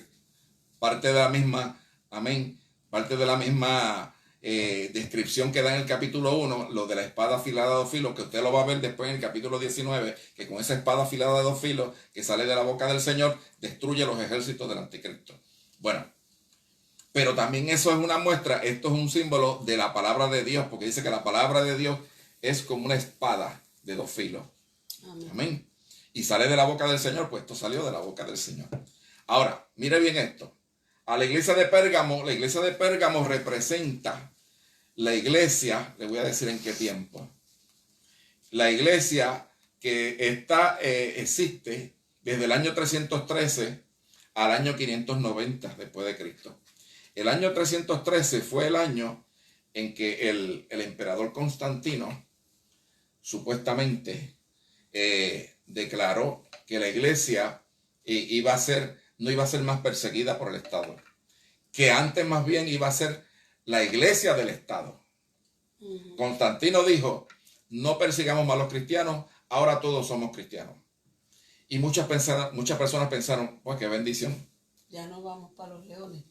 Speaker 2: parte de la misma, amén, parte de la misma descripción que da en el capítulo 1, lo de la espada afilada de 2 filos, que usted lo va a ver después en el capítulo 19, que con esa espada afilada de 2 filos que sale de la boca del Señor, destruye los ejércitos del anticristo. Bueno, pero también eso es una muestra, esto es un símbolo de la palabra de Dios, porque dice que la palabra de Dios es como una espada de 2 filos. Amén. Amén. Y sale de la boca del Señor, pues esto salió de la boca del Señor. Ahora, mire bien esto. A la iglesia de Pérgamo representa la iglesia, le voy a decir en qué tiempo. La iglesia que existe desde el año 313 al año 590 después de Cristo. El año 313 fue el año en que el emperador Constantino supuestamente declaró que la iglesia no iba a ser más perseguida por el Estado, que antes más bien iba a ser la iglesia del Estado. Constantino dijo, no persigamos más a los cristianos, ahora todos somos cristianos. Y muchas personas pensaron, pues qué bendición.
Speaker 1: Ya no vamos para los leones.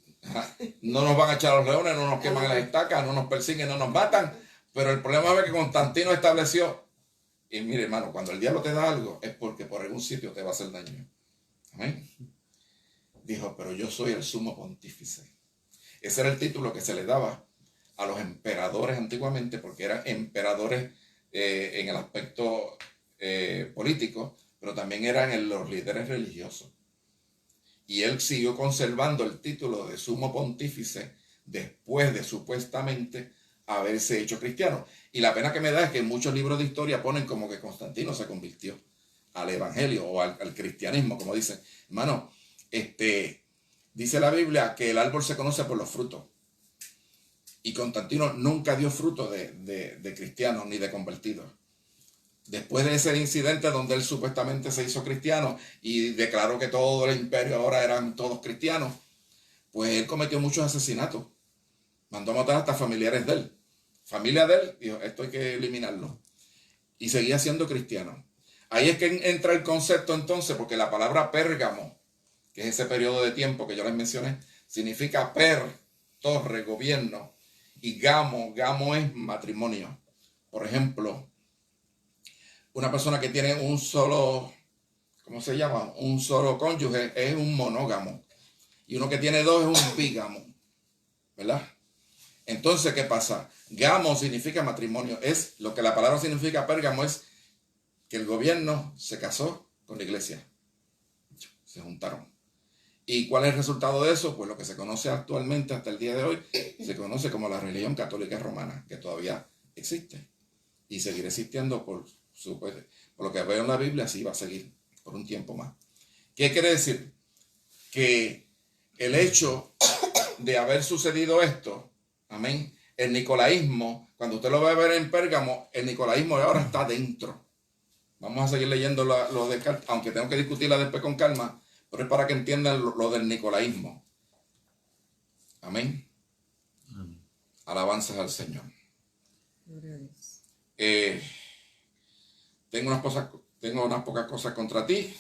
Speaker 2: No nos van a echar a los leones, no nos queman las estacas, no nos persiguen, no nos matan. Pero el problema es que Constantino estableció, y mire hermano, cuando el diablo te da algo, es porque por algún sitio te va a hacer daño. Amén. Dijo, pero yo soy el sumo pontífice. Ese era el título que se le daba a los emperadores antiguamente, porque eran emperadores en el aspecto político, pero también eran los líderes religiosos. Y él siguió conservando el título de sumo pontífice después de supuestamente haberse hecho cristiano. Y la pena que me da es que en muchos libros de historia ponen como que Constantino se convirtió al evangelio o al cristianismo, como dicen. Hermano, dice la Biblia que el árbol se conoce por los frutos. Y Constantino nunca dio fruto de cristianos ni de convertidos. Después de ese incidente donde él supuestamente se hizo cristiano y declaró que todo el imperio ahora eran todos cristianos, pues él cometió muchos asesinatos. Mandó a matar hasta familiares de él. Familia de él, dijo, esto hay que eliminarlo. Y seguía siendo cristiano. Ahí es que entra el concepto entonces, porque la palabra Pérgamo, que es ese periodo de tiempo que yo les mencioné, significa torre, gobierno, y gamo es matrimonio. Por ejemplo, una persona que tiene un solo, ¿cómo se llama? Un solo cónyuge es un monógamo. Y uno que tiene 2 es un bígamo. ¿Verdad? Entonces, ¿qué pasa? Gamo significa matrimonio. Es lo que la palabra significa Pérgamo, es que el gobierno se casó con la iglesia. Se juntaron. ¿Y cuál es el resultado de eso? Pues lo que se conoce actualmente hasta el día de hoy, se conoce como la religión católica romana, que todavía existe. Y seguirá existiendo por lo que veo en la Biblia, así va a seguir por un tiempo más. ¿Qué quiere decir? Que el hecho de haber sucedido esto, amén, el nicolaísmo, cuando usted lo va a ver en Pérgamo, el nicolaísmo ahora está dentro. Vamos a seguir leyendo lo de Descartes, aunque tengo que discutirla después con calma, pero es para que entiendan lo del nicolaísmo. Amén.
Speaker 3: Amén.
Speaker 2: Alabanzas al Señor.
Speaker 4: Gloria a Dios.
Speaker 2: Tengo unas pocas cosas contra ti.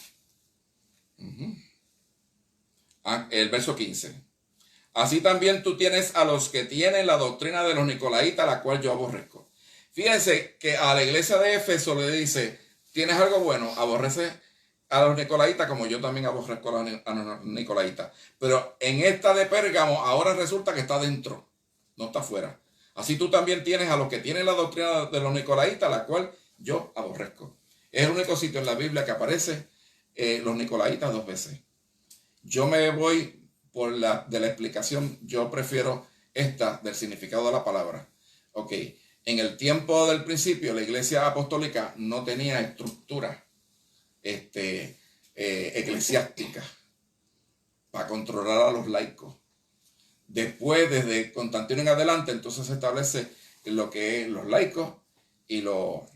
Speaker 2: El verso 15. Así también tú tienes a los que tienen la doctrina de los nicolaítas, la cual yo aborrezco. Fíjense que a la iglesia de Éfeso le dice, tienes algo bueno, aborrece a los nicolaítas como yo también aborrezco a los nicolaítas. Pero en esta de Pérgamo ahora resulta que está dentro, no está afuera. Así tú también tienes a los que tienen la doctrina de los nicolaítas, la cual yo aborrezco. Es el único sitio en la Biblia que aparece los nicolaítas 2 veces. Yo me voy de la explicación, yo prefiero esta del significado de la palabra. Ok, en el tiempo del principio la iglesia apostólica no tenía estructura eclesiástica para controlar a los laicos. Después, desde Constantino en adelante, entonces se establece lo que es los laicos y los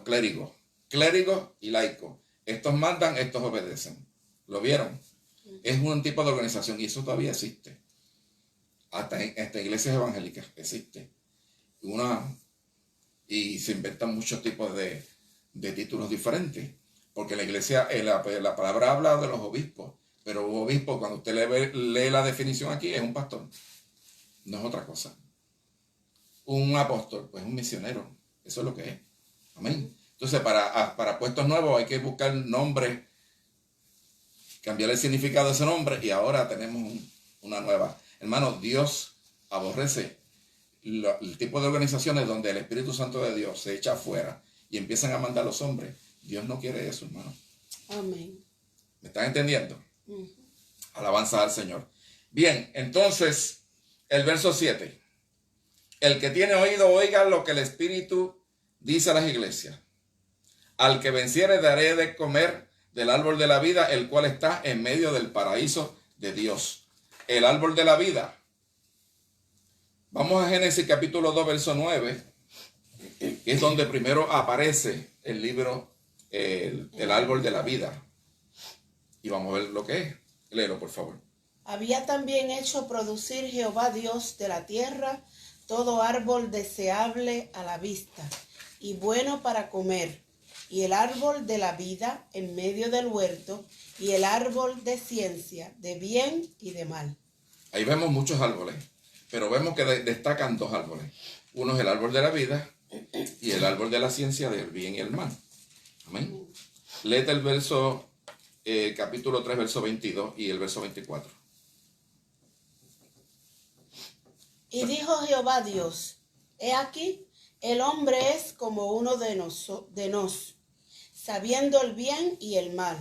Speaker 2: clérigos. Clérigos y laicos. Estos mandan, estos obedecen. ¿Lo vieron? Es un tipo de organización y eso todavía existe. Hasta iglesias evangélicas existe. Y se inventan muchos tipos de títulos diferentes. Porque la iglesia, la palabra habla de los obispos. Pero un obispo, cuando usted lee la definición aquí, es un pastor. No es otra cosa. Un apóstol, pues un misionero. Eso es lo que es. Amén. Entonces, para puestos nuevos hay que buscar nombres, cambiar el significado de ese nombre y ahora tenemos una nueva. Hermano, Dios aborrece el tipo de organizaciones donde el Espíritu Santo de Dios se echa afuera y empiezan a mandar a los hombres. Dios no quiere eso, hermano.
Speaker 1: Amén.
Speaker 2: ¿Me están entendiendo? Alabanza al Señor. Bien, entonces, el verso 7. El que tiene oído, oiga lo que el Espíritu dice a las iglesias. Al que venciere daré de comer del árbol de la vida, el cual está en medio del paraíso de Dios. El árbol de la vida. Vamos a Génesis capítulo 2, verso 9, que es donde primero aparece el libro, el árbol de la vida. Y vamos a ver lo que es. Léelo, por favor.
Speaker 1: Había también hecho producir Jehová Dios de la tierra todo árbol deseable a la vista y bueno para comer, y el árbol de la vida en medio del huerto, y el árbol de ciencia de bien y de mal.
Speaker 2: Ahí vemos muchos árboles, pero vemos que destacan 2 árboles. Uno es el árbol de la vida y el árbol de la ciencia del bien y el mal. Amén. Léete el verso, capítulo 3, verso 22 y el verso 24.
Speaker 1: Y dijo Jehová Dios, he aquí, el hombre es como uno de nos, sabiendo el bien y el mal.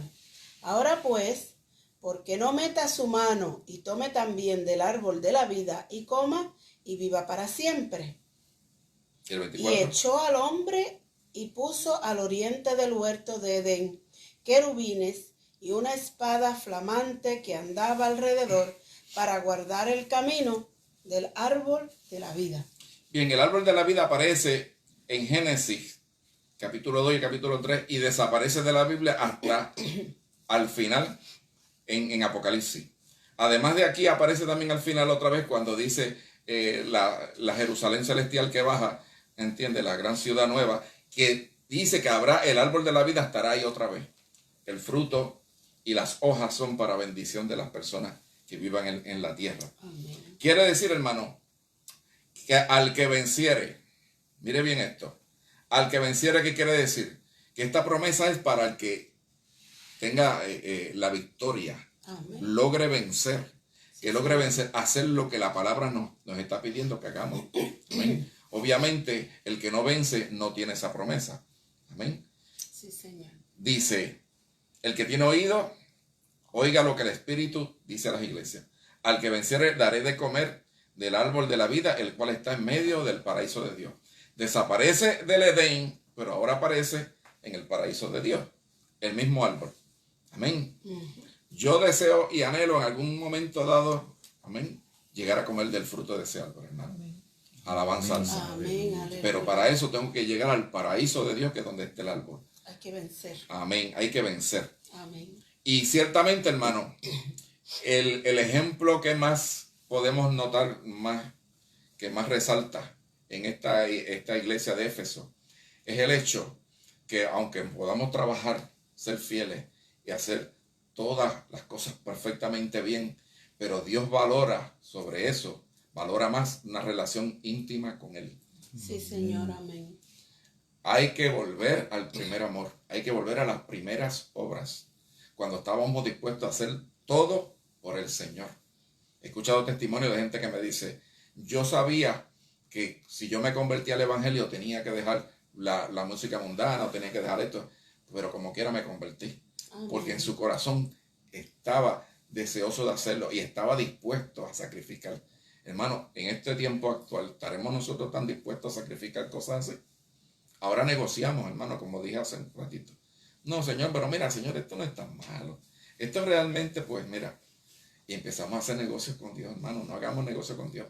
Speaker 1: Ahora pues, porque no meta su mano y tome también del árbol de la vida y coma y viva para siempre.
Speaker 2: El 24.
Speaker 1: Y echó al hombre y puso al oriente del huerto de Edén querubines y una espada flamante que andaba alrededor para guardar el camino del árbol de la vida.
Speaker 2: Bien, el árbol de la vida aparece en Génesis, capítulo 2 y capítulo 3, y desaparece de la Biblia hasta al final en Apocalipsis. Además de aquí, aparece también al final otra vez cuando dice la Jerusalén celestial que baja, entiende, la gran ciudad nueva, que dice que habrá el árbol de la vida, estará ahí otra vez. El fruto y las hojas son para bendición de las personas que vivan en la tierra.
Speaker 1: Amén.
Speaker 2: Quiere decir, hermano, que al que venciere, mire bien esto, al que venciere, ¿qué quiere decir? Que esta promesa es para el que tenga la victoria,
Speaker 1: Amén.
Speaker 2: logre vencer, que logre vencer, hacer lo que la palabra nos está pidiendo que hagamos. Amén. Obviamente, el que no vence no tiene esa promesa. Amén.
Speaker 1: Sí, Señor.
Speaker 2: Dice, el que tiene oído, oiga lo que el Espíritu dice a las iglesias. Al que venciere daré de comer del árbol de la vida, el cual está en medio del paraíso de Dios. Desaparece del Edén, pero ahora aparece en el paraíso de Dios. El mismo árbol. Amén. Yo deseo y anhelo en algún momento dado, amén, llegar a comer del fruto de ese árbol, hermano.
Speaker 4: Amén.
Speaker 2: Alabanza al Señor.
Speaker 1: Amén. Aleluya.
Speaker 2: Pero para eso tengo que llegar al paraíso de Dios, que es donde está el árbol.
Speaker 1: Hay que vencer.
Speaker 2: Amén. Hay que vencer.
Speaker 1: Amén.
Speaker 2: Y ciertamente, hermano, el ejemplo que más podemos notar, que más resalta en esta iglesia de Éfeso, es el hecho que aunque podamos trabajar, ser fieles y hacer todas las cosas perfectamente bien, pero Dios valora sobre eso, valora más una relación íntima con Él.
Speaker 1: Sí, Señor, amén.
Speaker 2: Hay que volver al primer amor, hay que volver a las primeras obras, cuando estábamos dispuestos a hacer todo por el Señor. He escuchado testimonios de gente que me dice, yo sabía que si yo me convertía al Evangelio tenía que dejar la música mundana o tenía que dejar esto, pero como quiera me convertí, porque en su corazón estaba deseoso de hacerlo y estaba dispuesto a sacrificar. Hermano, en este tiempo actual, ¿estaremos nosotros tan dispuestos a sacrificar cosas así? Ahora negociamos, hermano, como dije hace un ratito. No, Señor, pero mira, Señor, esto no es tan malo. Esto realmente, pues mira, y empezamos a hacer negocios con Dios, hermano. No hagamos negocios con Dios.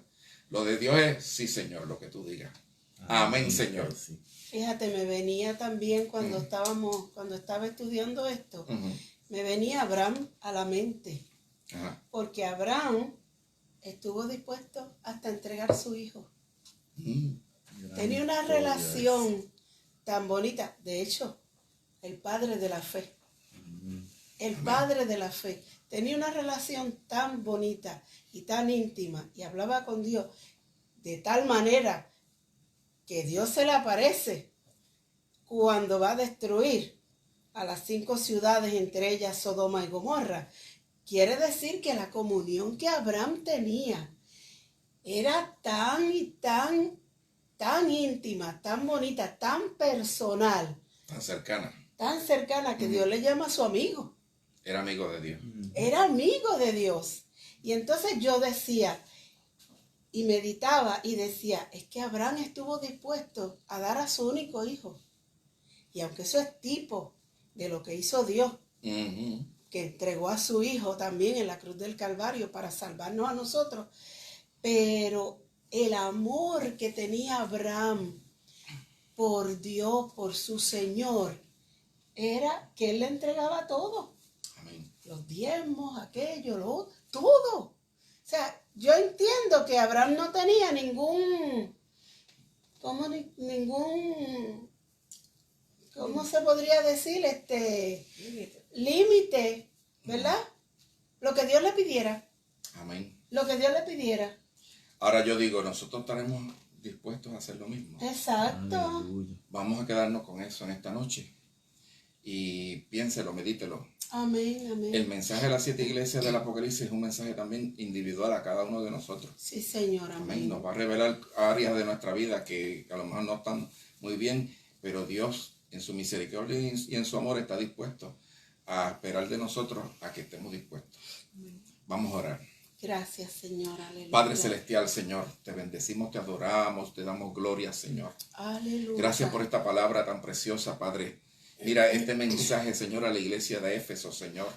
Speaker 2: Lo de Dios es, sí, Señor, lo que tú digas. Amén, Señor.
Speaker 1: Fíjate, me venía también cuando estaba estudiando esto, me venía Abraham a la mente. Porque Abraham estuvo dispuesto hasta entregar a su hijo. Tenía una relación tan bonita. De hecho, el padre de la fe. El padre de la fe. Tenía una relación tan bonita y tan íntima y hablaba con Dios de tal manera que Dios se le aparece cuando va a destruir a las 5 ciudades, entre ellas Sodoma y Gomorra. Quiere decir que la comunión que Abraham tenía era tan íntima, tan bonita, tan personal. Tan cercana que Dios le llama a su amigo.
Speaker 2: Era amigo de Dios.
Speaker 1: Era amigo de Dios. Y entonces yo decía, y meditaba y decía, es que Abraham estuvo dispuesto a dar a su único hijo. Y aunque eso es tipo de lo que hizo Dios, que entregó a su hijo también en la cruz del Calvario para salvarnos a nosotros, pero el amor que tenía Abraham por Dios, por su Señor, era que él le entregaba todo.
Speaker 2: Amén.
Speaker 1: Los diezmos, aquello, todo. O sea, yo entiendo que Abraham no tenía ningún, ¿cómo se podría decir? Límite, ¿verdad? Lo que Dios le pidiera.
Speaker 2: Amén.
Speaker 1: Lo que Dios le pidiera.
Speaker 2: Ahora yo digo, nosotros estaremos dispuestos a hacer lo mismo.
Speaker 1: Exacto.
Speaker 3: Aleluya.
Speaker 2: Vamos a quedarnos con eso en esta noche. Y piénselo, medítelo.
Speaker 1: Amén, amén.
Speaker 2: El mensaje de las 7 iglesias del Apocalipsis es un mensaje también individual a cada uno de nosotros.
Speaker 1: Sí, Señor, amén.
Speaker 2: Nos va a revelar áreas de nuestra vida que a lo mejor no están muy bien, pero Dios en su misericordia y en su amor está dispuesto a esperar de nosotros a que estemos dispuestos. Vamos a orar.
Speaker 1: Gracias, Señor, aleluya.
Speaker 2: Padre celestial, Señor, te bendecimos, te adoramos, te damos gloria, Señor.
Speaker 1: Aleluya.
Speaker 2: Gracias por esta palabra tan preciosa, Padre. Mira este mensaje, Señor, a la iglesia de Éfeso, Señor.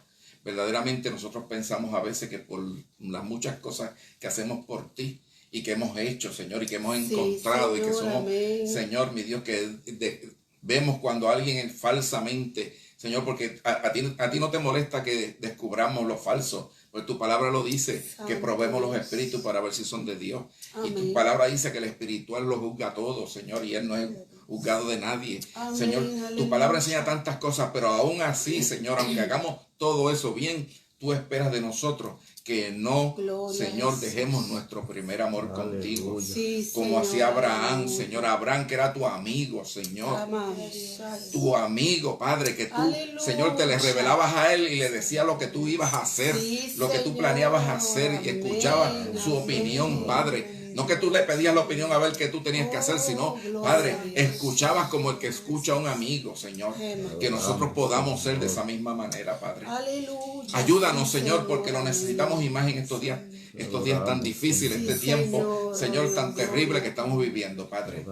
Speaker 2: Verdaderamente nosotros pensamos a veces que por las muchas cosas que hacemos por ti y que hemos hecho, Señor, y que hemos encontrado, Señor, y que somos, amén. Señor, mi Dios, que vemos cuando alguien falsamente, Señor, porque a ti no te molesta que descubramos lo falso, porque tu palabra lo dice, Santo, que probemos los espíritus para ver si son de Dios. Amén. Y tu palabra dice que el espiritual lo juzga todo, Señor, y Él no es juzgado de nadie. Amén, Señor, aleluya. Tu palabra enseña tantas cosas, pero aún así, Señor, aunque hagamos todo eso bien, tú esperas de nosotros que no, Gloria, Señor, dejemos nuestro primer amor contigo. Sí, como hacía Abraham, Señor. Abraham, que era tu amigo, Señor. Tu amigo, Padre, que tú, aleluya, Señor, te le revelabas a él y le decías lo que tú ibas a hacer, sí, lo que tú planeabas hacer y escuchabas su opinión, Padre. No que tú le pedías la opinión a ver qué tú tenías que hacer, sino, Padre, escuchabas como el que escucha a un amigo, Señor. Que nosotros podamos ser de esa misma manera, Padre. Aleluya. Ayúdanos, Señor, porque lo necesitamos y más en estos días tan difíciles, este tiempo, Señor, tan terrible que estamos viviendo, Padre.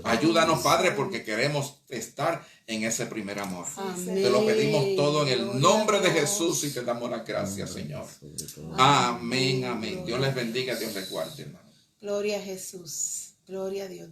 Speaker 2: Ayúdanos, Padre, porque queremos estar en ese primer amor. Amén. Te lo pedimos todo en el nombre de Jesús y te damos las gracias, Señor. Amén, amén. Dios les bendiga, Dios les guarde, hermano.
Speaker 1: Gloria a Jesús. Gloria a Dios.